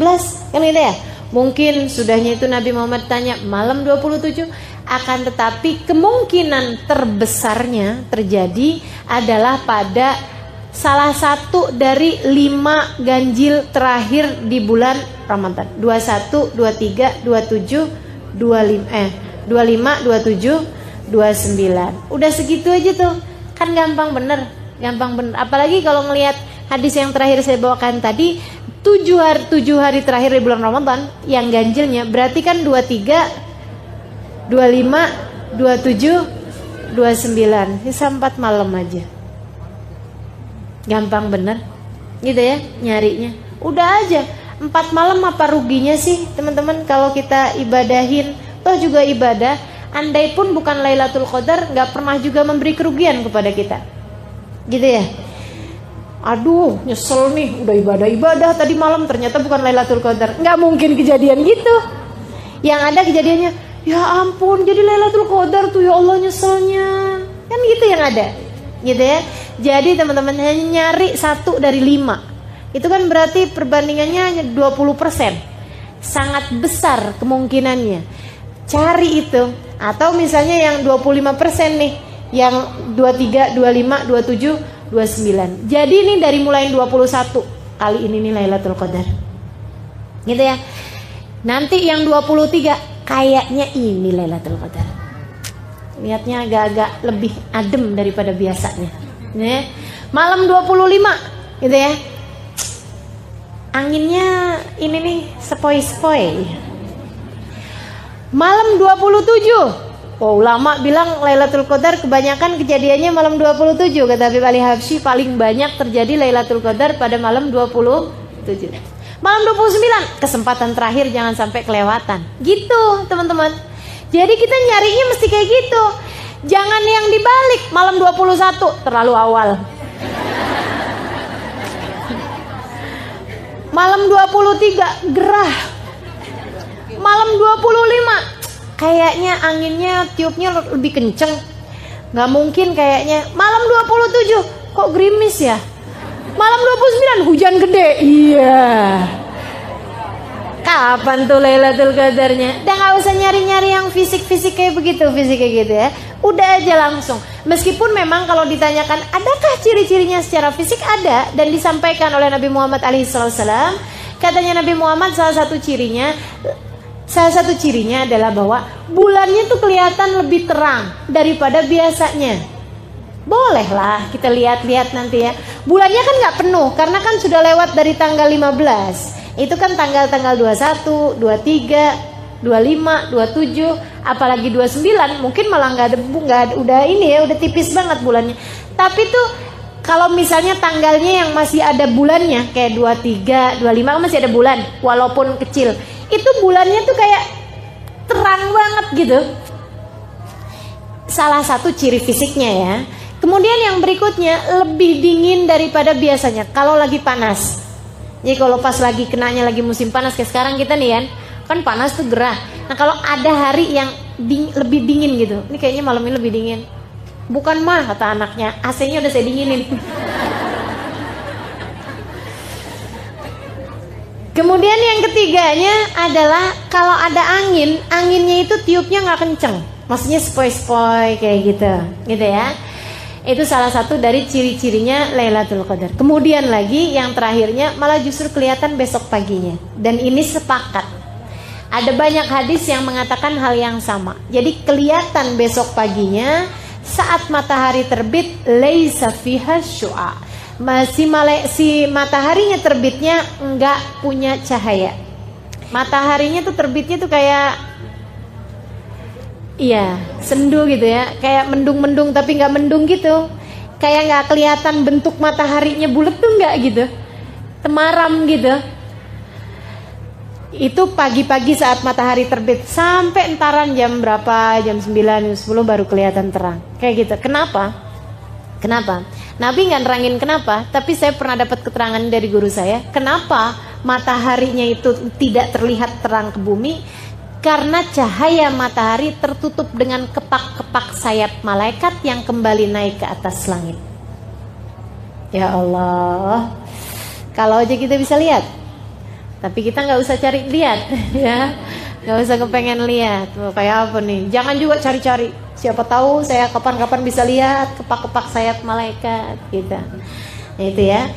kan gitu ya. Mungkin sudahnya itu Nabi Muhammad tanya malam 27. Akan tetapi kemungkinan terbesarnya terjadi adalah pada salah satu dari 5 ganjil terakhir di bulan Ramadan. 21, 23, 27, 25, 27, 29. Udah segitu aja tuh. Kan gampang bener. Apalagi kalau ngelihat hadis yang terakhir saya bawakan tadi, 7 hari terakhir di bulan Ramadan yang ganjilnya berarti kan 23, 25, 27, 29. Bisa 4 malam aja. Gampang bener. Gitu ya nyarinya. Udah aja. 4 malam apa ruginya sih teman-teman kalau kita ibadahin, toh juga ibadah. Andai pun bukan Lailatul Qadar, gak pernah juga memberi kerugian kepada kita. Gitu ya. Aduh nyesel nih, udah ibadah tadi malam ternyata bukan Lailatul Qadar. Gak mungkin kejadian gitu. Yang ada kejadiannya, ya ampun jadi Lailatul Qadar tuh, ya Allah nyeselnya. Kan gitu yang ada. Gitu ya. Jadi teman-teman hanya nyari 1 dari 5. Itu kan berarti perbandingannya hanya 20%. Sangat besar kemungkinannya. Cari itu. Atau misalnya yang 25% nih, yang 23, 25, 27, 29. Jadi ini dari mulai 21 kali ini nih Lailatul Qadar. Gitu ya. Nanti yang 23 kayaknya ini Lailatul Qadar. Lihatnya agak-agak lebih adem daripada biasanya. Nih, malam 25 gitu ya. Anginnya ini nih sepoi-sepoi. Malam 27. Oh, ulama bilang Lailatul Qadar kebanyakan kejadiannya malam 27. Kata Habib Ali Habsyi paling banyak terjadi Lailatul Qadar pada malam 27. Malam 29 kesempatan terakhir jangan sampai kelewatan. Gitu teman-teman. Jadi kita nyarinya mesti kayak gitu. Jangan yang dibalik malam 21 terlalu awal. Malam 23 gerah. Malam 25 kayaknya anginnya tiupnya lebih kenceng. Gak mungkin kayaknya. Malam 27 kok gerimis ya. Malam 29 hujan gede. Iya. Kapan tuh Lailatul Qadarnya? Udah gak usah nyari-nyari yang fisik-fisik kayak begitu, fisik kayak gitu ya. Udah aja langsung. Meskipun memang kalau ditanyakan adakah ciri-cirinya secara fisik, ada dan disampaikan oleh Nabi Muhammad SAW. Katanya Nabi Muhammad salah satu cirinya adalah bahwa bulannya tuh kelihatan lebih terang daripada biasanya. Bolehlah kita lihat-lihat nanti ya. Bulannya kan gak penuh karena kan sudah lewat dari tanggal 15. Itu kan tanggal-tanggal 21, 23, 25, 27, apalagi 29 mungkin malah udah tipis banget bulannya. Tapi tuh kalau misalnya tanggalnya yang masih ada bulannya kayak 23, 25 masih ada bulan walaupun kecil. Itu bulannya tuh kayak terang banget gitu. Salah satu ciri fisiknya ya. Kemudian yang berikutnya lebih dingin daripada biasanya kalau lagi panas. Jadi kalau pas lagi kenanya lagi musim panas kayak sekarang kita nih kan panas tuh gerah. Nah kalau ada hari yang lebih dingin gitu, ini kayaknya malam ini lebih dingin. Bukan mah kata anaknya, AC-nya udah saya dinginin. Kemudian yang ketiganya adalah kalau ada angin, anginnya itu tiupnya nggak kenceng, maksudnya sepoi-sepoi kayak gitu ya. Itu salah satu dari ciri-cirinya Lailatul Qadar. Kemudian lagi yang terakhirnya malah justru kelihatan besok paginya. Dan ini sepakat. Ada banyak hadis yang mengatakan hal yang sama. Jadi kelihatan besok paginya saat matahari terbit, laisa fiha syu'a. Si mataharinya terbitnya enggak punya cahaya. Mataharinya tuh terbitnya tuh kayak, iya, sendu gitu ya, kayak mendung-mendung tapi nggak mendung gitu, kayak nggak kelihatan bentuk mataharinya bulat tuh nggak gitu, temaram gitu. Itu pagi-pagi saat matahari terbit sampai entaran jam berapa, jam 9, jam 10 baru kelihatan terang. Kayak gitu. Kenapa? Nabi nggak nerangin kenapa, tapi saya pernah dapat keterangan dari guru saya. Kenapa mataharinya itu tidak terlihat terang ke bumi? Karena cahaya matahari tertutup dengan kepak-kepak sayap malaikat yang kembali naik ke atas langit. Ya Allah, kalau aja kita bisa lihat, tapi kita nggak usah cari lihat, ya, nggak usah kepengen lihat. Kayak apa nih? Jangan juga cari-cari. Siapa tahu saya kapan-kapan bisa lihat kepak-kepak sayap malaikat, gitu. Nah, itu ya.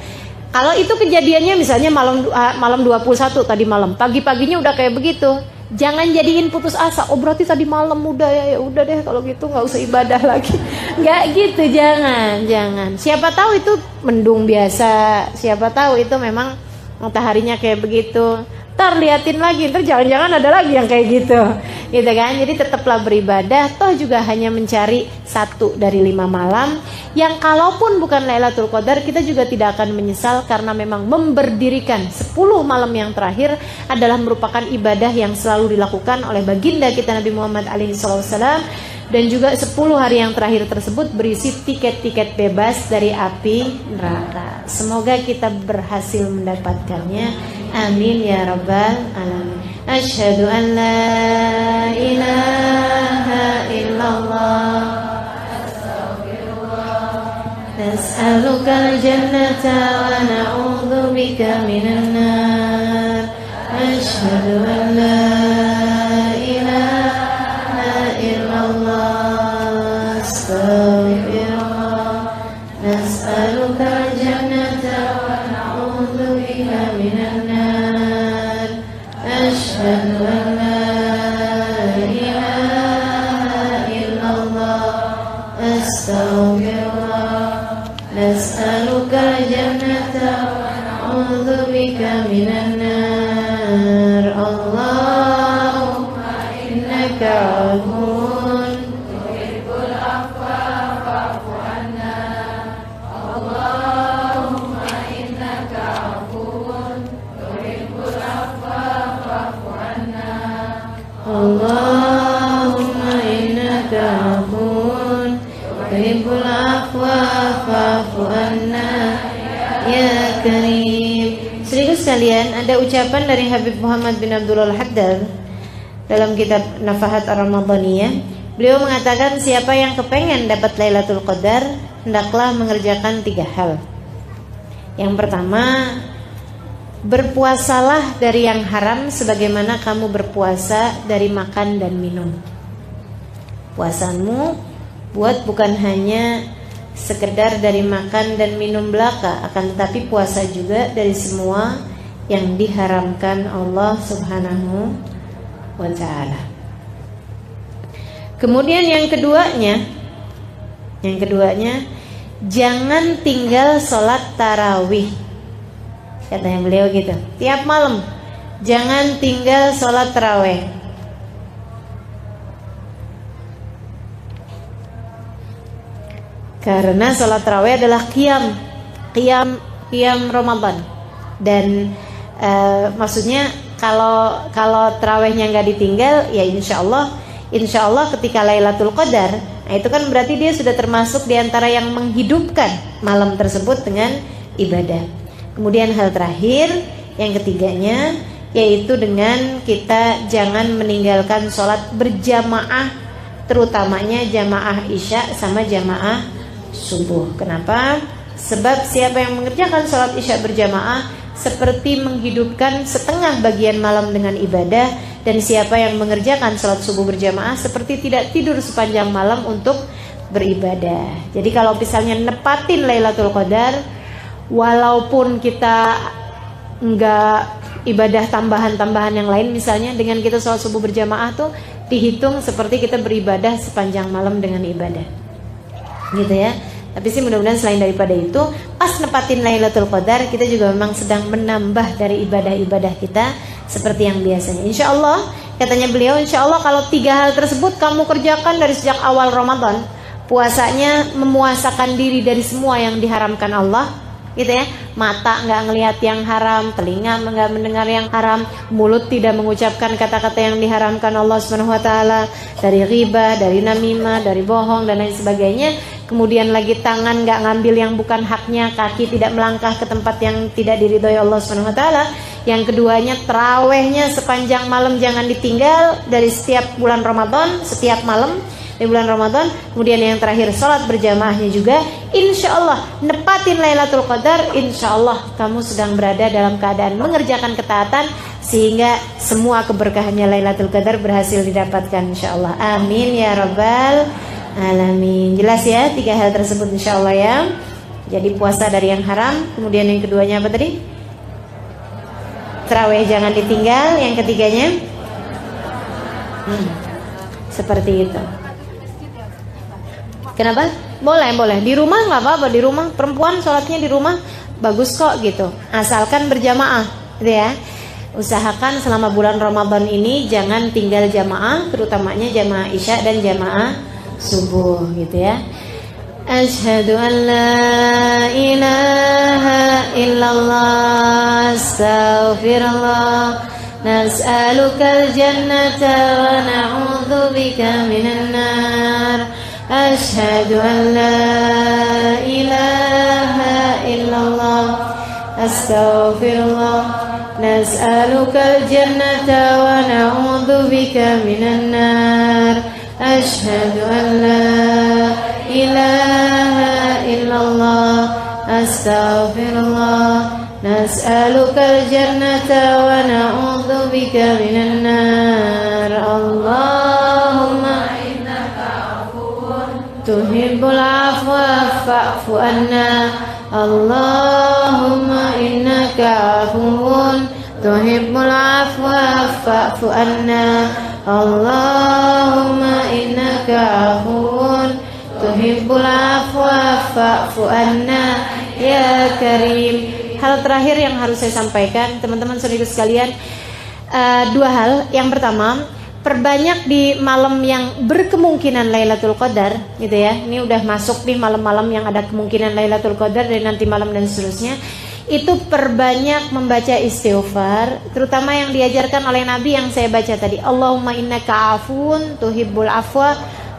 Kalau itu kejadiannya misalnya malam 21 tadi malam, pagi-paginya udah kayak begitu. Jangan jadiin putus asa. Oh berarti tadi malam udah ya udah deh kalau gitu nggak usah ibadah lagi. Nggak gitu, jangan. Siapa tahu itu mendung biasa. Siapa tahu itu memang mataharinya kayak begitu. Ntar liatin lagi, ntar jangan-jangan ada lagi yang kayak gitu, gitu kan? Jadi tetaplah beribadah. Toh juga hanya mencari 1 dari 5 malam. Yang kalaupun bukan Lailatul Qadar, kita juga tidak akan menyesal karena memang memberdirikan 10 malam yang terakhir adalah merupakan ibadah yang selalu dilakukan oleh baginda kita Nabi Muhammad SAW. Dan juga 10 hari yang terakhir tersebut berisi tiket-tiket bebas dari api neraka. Semoga kita berhasil mendapatkannya. Amin ya rabbal alamin. Asyhadu an la ilaha illallah, nas'alukal jannata wa na'udzubika minan nar. Asyhadu an la ilaha illallah, astaghfirullah, nas'alukal jannata wa na'udzubika minan nar. Asyhadu an la ilaha illallah, astaghfirullah, nas'alukal jannata wa na'udzubika minan nar. Allahumma innaka 'afuwun tuhibbul 'afwa fa'fu 'anna. Allahumma innaka 'afuwun tuhibbul 'afwa fa'fu 'anna. Allahumma innaka 'afuwun tuhibbul 'afwa fa'fu 'anna ya karim. Saudara sekalian, ada ucapan dari Habib Muhammad bin Abdullah Al-Haddad dalam kitab Nafahat Ar-Ramadhaniyah. Beliau mengatakan siapa yang kepengen dapat Lailatul Qadar hendaklah mengerjakan 3 hal. Yang pertama, berpuasalah dari yang haram sebagaimana kamu berpuasa dari makan dan minum. Puasamu buat bukan hanya sekedar dari makan dan minum belaka, akan tetapi puasa juga dari semua yang diharamkan Allah Subhanahu wa ta'ala. Kemudian yang keduanya jangan tinggal sholat tarawih. Katanya beliau gitu, tiap malam jangan tinggal sholat tarawih. Karena sholat tarawih adalah qiyam Ramadan. Dan maksudnya kalau tarawihnya nggak ditinggal, ya insya Allah ketika Lailatul Qadar, nah itu kan berarti dia sudah termasuk diantara yang menghidupkan malam tersebut dengan ibadah. Kemudian hal terakhir, yang ketiganya, yaitu dengan kita jangan meninggalkan sholat berjamaah, terutamanya jamaah isya sama jamaah subuh. Kenapa? Sebab siapa yang mengerjakan sholat isya berjamaah seperti menghidupkan setengah bagian malam dengan ibadah, dan siapa yang mengerjakan sholat subuh berjamaah seperti tidak tidur sepanjang malam untuk beribadah. Jadi kalau misalnya nepatin Lailatul Qadar, walaupun kita enggak ibadah tambahan-tambahan yang lain, misalnya dengan kita sholat subuh berjamaah tuh dihitung seperti kita beribadah sepanjang malam dengan ibadah, gitu ya. Tapi sih mudah-mudahan selain daripada itu, pas nepatin Lailatul Qadar, kita juga memang sedang menambah dari ibadah-ibadah kita, seperti yang biasanya. Insya Allah, katanya beliau, insya Allah kalau 3 hal tersebut kamu kerjakan dari sejak awal Ramadan, puasanya memuasakan diri dari semua yang diharamkan Allah, gitu ya. Mata nggak ngelihat yang haram, telinga nggak mendengar yang haram, mulut tidak mengucapkan kata-kata yang diharamkan Allah Subhanahu Wa Taala, dari ghibah, dari namimah, dari bohong dan lain sebagainya. Kemudian lagi tangan nggak ngambil yang bukan haknya, kaki tidak melangkah ke tempat yang tidak diridhoi Allah Subhanahu Wa Taala. Yang keduanya, tarawehnya sepanjang malam jangan ditinggal dari setiap bulan Ramadan, setiap malam di bulan Ramadan. Kemudian yang terakhir, sholat berjamaahnya juga. Insya Allah nepatin Lailatul Qadar, insya Allah kamu sedang berada dalam keadaan mengerjakan ketaatan, sehingga semua keberkahannya Lailatul Qadar berhasil didapatkan, insya Allah. Amin ya rabbal alamin. Jelas ya 3 hal tersebut, insya Allah ya. Jadi puasa dari yang haram. Kemudian yang keduanya apa tadi? Tarawih jangan ditinggal. Yang ketiganya seperti itu. Kenapa? Boleh. Di rumah nggak apa-apa, di rumah perempuan sholatnya di rumah bagus kok gitu. Asalkan berjamaah, gitu ya. Usahakan selama bulan Ramadan ini jangan tinggal jamaah, terutamanya jamaah Isya dan jamaah subuh, gitu ya. Asyhadu an la ilaha illallah, astaghfirullah, nas'alukal jannata wa na'udzubika minan nar. Asyhadu an la ilaha illallah, astaghfirullah, nas'alukal jannata wa na'udzubika minan nar. Asyhadu an la ilaha illallah, astaghfirullah, nas'alukal jannata wa na'udzubika minan nar. Allahumma tuhibbul afwa fa'fu anna. Allahumma innaka afuwun tuhibbul afwa fa'fu anna. Allahumma innaka afuwun tuhibbul afwa fa'fu anna ya karim. Hal terakhir yang harus saya sampaikan, teman-teman saudara sekalian, 2 hal. Yang pertama, perbanyak di malam yang berkemungkinan Lailatul Qadar, gitu ya. Ini udah masuk di malam-malam yang ada kemungkinan Lailatul Qadar dari nanti malam dan seterusnya. Itu perbanyak membaca istighfar, terutama yang diajarkan oleh Nabi yang saya baca tadi. Allahumma innaka afun tuhibbul afwa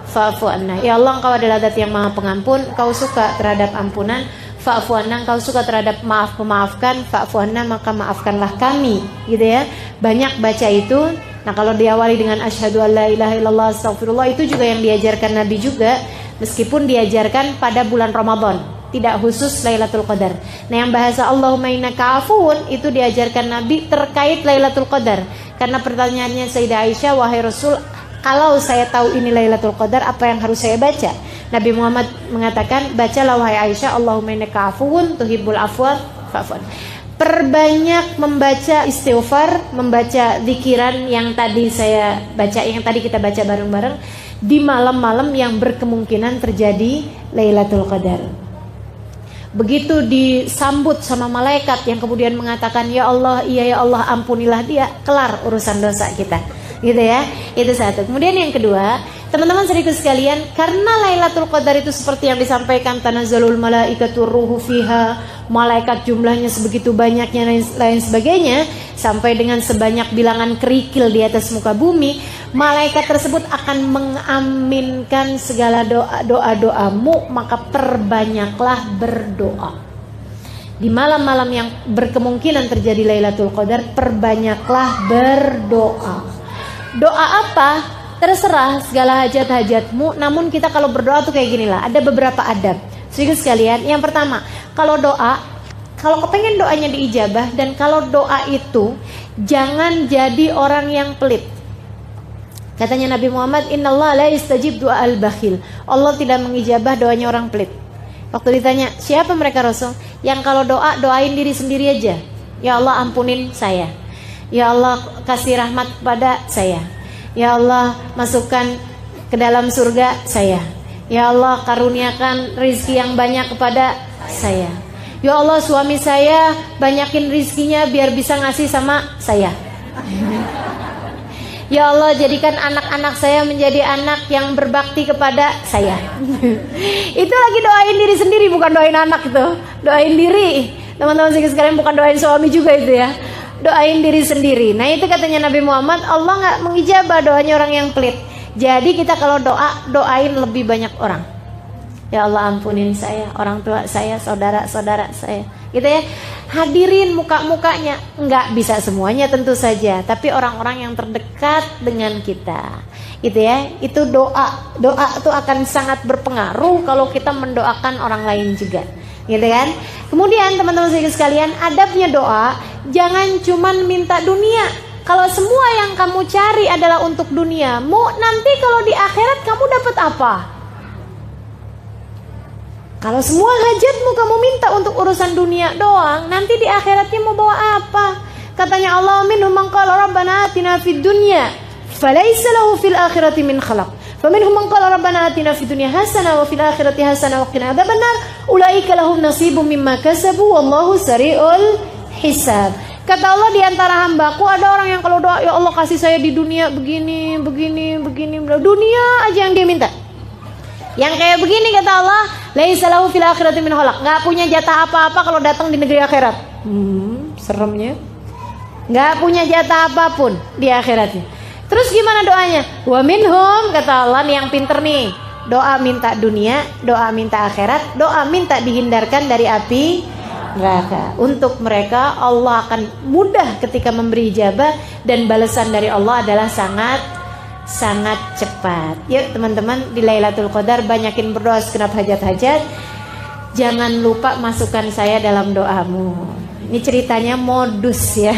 fa'fu anna. Ya Allah, Engkau adalah Zat yang Maha Pengampun, Engkau suka terhadap ampunan. Fa'fu anna, Engkau suka terhadap memaafkan. Fa'fu anna, maka maafkanlah kami, gitu ya. Banyak baca itu. Nah, kalau diawali dengan asyhadu alla ilaha illallah astaghfirullah, itu juga yang diajarkan Nabi juga, meskipun diajarkan pada bulan Ramadan, tidak khusus Lailatul Qadar. Nah, yang bahasa Allahumma innaka afuwun itu diajarkan Nabi terkait Lailatul Qadar. Karena pertanyaannya Sayyidah Aisyah, wahai Rasul, kalau saya tahu ini Lailatul Qadar, apa yang harus saya baca? Nabi Muhammad mengatakan, bacalah wahai Aisyah, Allahumma innaka afuwun tuhibbul afwa fa'fu anna. Perbanyak membaca istighfar, membaca zikiran yang tadi saya baca, yang tadi kita baca bareng-bareng di malam-malam yang berkemungkinan terjadi Lailatul Qadar. Begitu disambut sama malaikat yang kemudian mengatakan, ya Allah, iya ya Allah, ampunilah dia, kelar urusan dosa kita, gitu ya. Itu satu. Kemudian yang kedua, teman-teman saudaraku sekalian, karena Lailatul Qadar itu seperti yang disampaikan, tanazzalul malaikatur ruhu fiha, malaikat jumlahnya sebegitu banyaknya lain sebagainya, sampai dengan sebanyak bilangan kerikil di atas muka bumi. Malaikat tersebut akan mengaminkan segala doa-doamu, maka perbanyaklah berdoa. Di malam-malam yang berkemungkinan terjadi Lailatul Qadar, perbanyaklah berdoa. Doa apa? Terserah, segala hajat-hajatmu. Namun kita kalau berdoa tuh kayak gini lah, ada beberapa adab. Sedikit sekalian, yang pertama, kalau doa, kalau kepengen doanya diijabah, dan kalau doa itu jangan jadi orang yang pelit. Katanya Nabi Muhammad, innallaha la yastajib du'a al-bakhil. Allah tidak mengijabah doanya orang pelit. Waktu ditanya, siapa mereka Rasul? Yang kalau doa, doain diri sendiri aja. Ya Allah, ampunin saya. Ya Allah, kasih rahmat kepada saya. Ya Allah, masukkan ke dalam surga saya. Ya Allah, karuniakan rizki yang banyak kepada saya. Ya Allah, suami saya banyakin rizkinya biar bisa ngasih sama saya. Ya Allah, jadikan anak-anak saya menjadi anak yang berbakti kepada saya. Itu lagi doain diri sendiri, bukan doain anak itu. Doain diri. Teman-teman sekalian, bukan doain suami juga itu ya. Doain diri sendiri. Nah itu katanya Nabi Muhammad, Allah gak mengijabah doanya orang yang pelit. Jadi kita kalau doain lebih banyak orang. Ya Allah ampunin saya, orang tua saya, saudara-saudara saya. Gitu ya. Hadirin muka-mukanya. Enggak bisa semuanya tentu saja, tapi orang-orang yang terdekat dengan kita. Gitu ya. Itu doa. Doa itu akan sangat berpengaruh kalau kita mendoakan orang lain juga. Gitu kan? Kemudian teman-teman sekalian, adabnya doa, jangan cuman minta dunia. Kalau semua yang kamu cari adalah untuk duniamu, nanti kalau di akhirat kamu dapat apa? Kalau semua hajatmu kamu minta untuk urusan dunia doang, nanti di akhiratnya mau bawa apa? Katanya Allah, minhum man qala rabbana atina fid dunya falaysa lahu fil akhirati min khalaq. Faminhum man qala rabbana atina fid dunya hasanah wa fil akhirati hasanah wa qina adzabannar. Ulaika lahum nasibum mimma kasabu wallahu sari'ul hisab. Kata Allah, di antara hambaku ada orang yang kalau doa, ya Allah kasih saya di dunia begini, dunia aja yang dia minta. Yang kayak begini kata Allah, laisa lahu fil akhirati min khalaq. Enggak punya jatah apa-apa kalau datang di negeri akhirat. Seremnya. Enggak punya jatah apapun di akhiratnya. Terus gimana doanya? Wa minhum, kata Allah nih yang pinter nih. Doa minta dunia, doa minta akhirat, doa minta dihindarkan dari api neraka. Untuk mereka Allah akan mudah ketika memberi ijabah, dan balasan dari Allah adalah sangat cepat. Yuk teman-teman, di Lailatul Qadar banyakin berdoa segenap hajat-hajat. Jangan lupa masukkan saya dalam doamu. Ini ceritanya modus ya.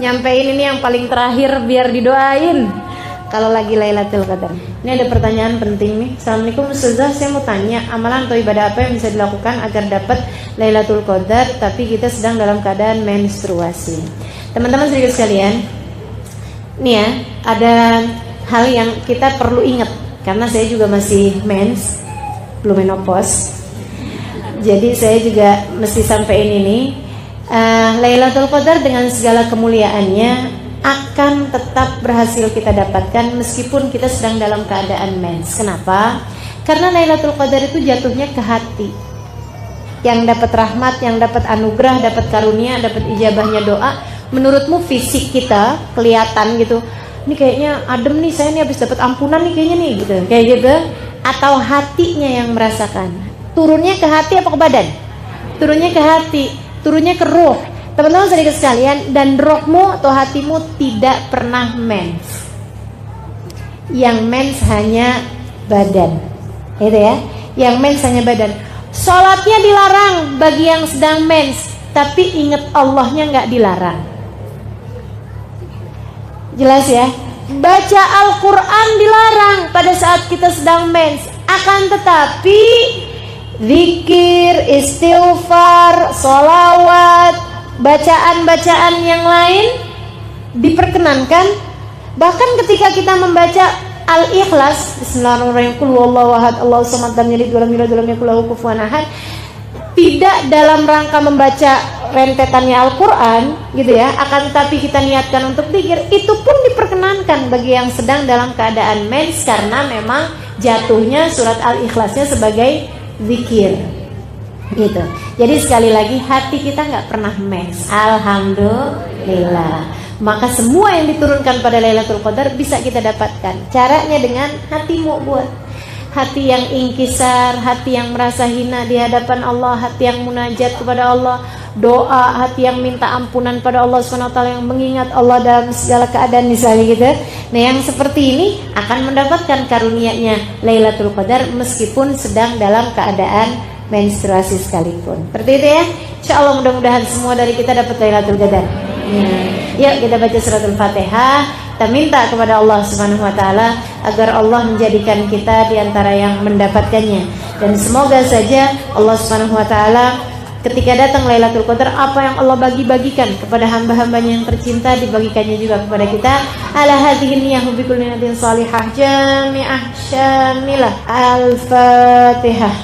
Nyampein ini yang paling terakhir biar didoain kalau lagi Lailatul Qadar. Ini ada pertanyaan penting nih. Assalamualaikum Ustazah, saya mau tanya, amalan atau ibadah apa yang bisa dilakukan agar dapat Lailatul Qadar tapi kita sedang dalam keadaan menstruasi? Teman-teman sedikit sekalian, nih ya, ada hal yang kita perlu ingat, karena saya juga masih mens, belum menopause. Jadi saya juga mesti sampaikan ini. Lailatul Qadar dengan segala kemuliaannya akan tetap berhasil kita dapatkan meskipun kita sedang dalam keadaan mens. Kenapa? Karena Lailatul Qadar itu jatuhnya ke hati. Yang dapat rahmat, yang dapat anugerah, dapat karunia, dapat ijabahnya doa. Menurutmu fisik kita kelihatan gitu, ini kayaknya adem nih, saya nih habis dapat ampunan nih kayaknya nih gitu, kayak gitu. Atau hatinya yang merasakan? Turunnya ke hati apa ke badan? Turunnya ke hati, turunnya ke roh. Teman-teman sedikit sekalian, dan rohmu atau hatimu tidak pernah mens. Yang mens hanya badan, gitu ya. Yang mens hanya badan. Sholatnya dilarang bagi yang sedang mens, tapi ingat Allahnya nggak dilarang. Jelas ya. Baca Al-Quran dilarang pada saat kita sedang mens. Akan tetapi zikir, istighfar, sholawat, bacaan-bacaan yang lain diperkenankan. Bahkan ketika kita membaca Al-Ikhlas, Bismillahirrahmanirrahim, Qul huwallahu ahad, Allahus samad, lam yalid walam yulad walam yakul lahu kufuwan ahad, tidak dalam rangka membaca rentetannya Al-Quran gitu ya, akan tetapi kita niatkan untuk zikir, itu pun diperkenankan bagi yang sedang dalam keadaan mens, karena memang jatuhnya surat Al-Ikhlasnya sebagai zikir gitu. Jadi sekali lagi, hati kita nggak pernah mens, alhamdulillah. Maka semua yang diturunkan pada Lailatul Qadar bisa kita dapatkan. Caranya dengan hatimu, buat hati yang ingkisar, hati yang merasa hina di hadapan Allah, hati yang munajat kepada Allah, doa, hati yang minta ampunan pada Allah SWT, yang mengingat Allah dalam segala keadaan misalnya gitu. Nah yang seperti ini akan mendapatkan karunia-Nya Lailatul Qadar meskipun sedang dalam keadaan menstruasi sekalipun. Seperti itu ya. Insyaallah mudah-mudahan semua dari kita dapat Lailatul Qadar. Yuk kita baca suratul Fatihah. Kita minta kepada Allah Subhanahu wa taala agar Allah menjadikan kita di antara yang mendapatkannya. Dan semoga saja Allah Subhanahu wa taala ketika datang Lailatul Qadar, apa yang Allah bagi-bagikan kepada hamba-hambanya yang tercinta, dibagikannya juga kepada kita. Ala hadhihi niyyahu bi kulli niyatin salihah jami'ah syamilah. Al-Fatihah.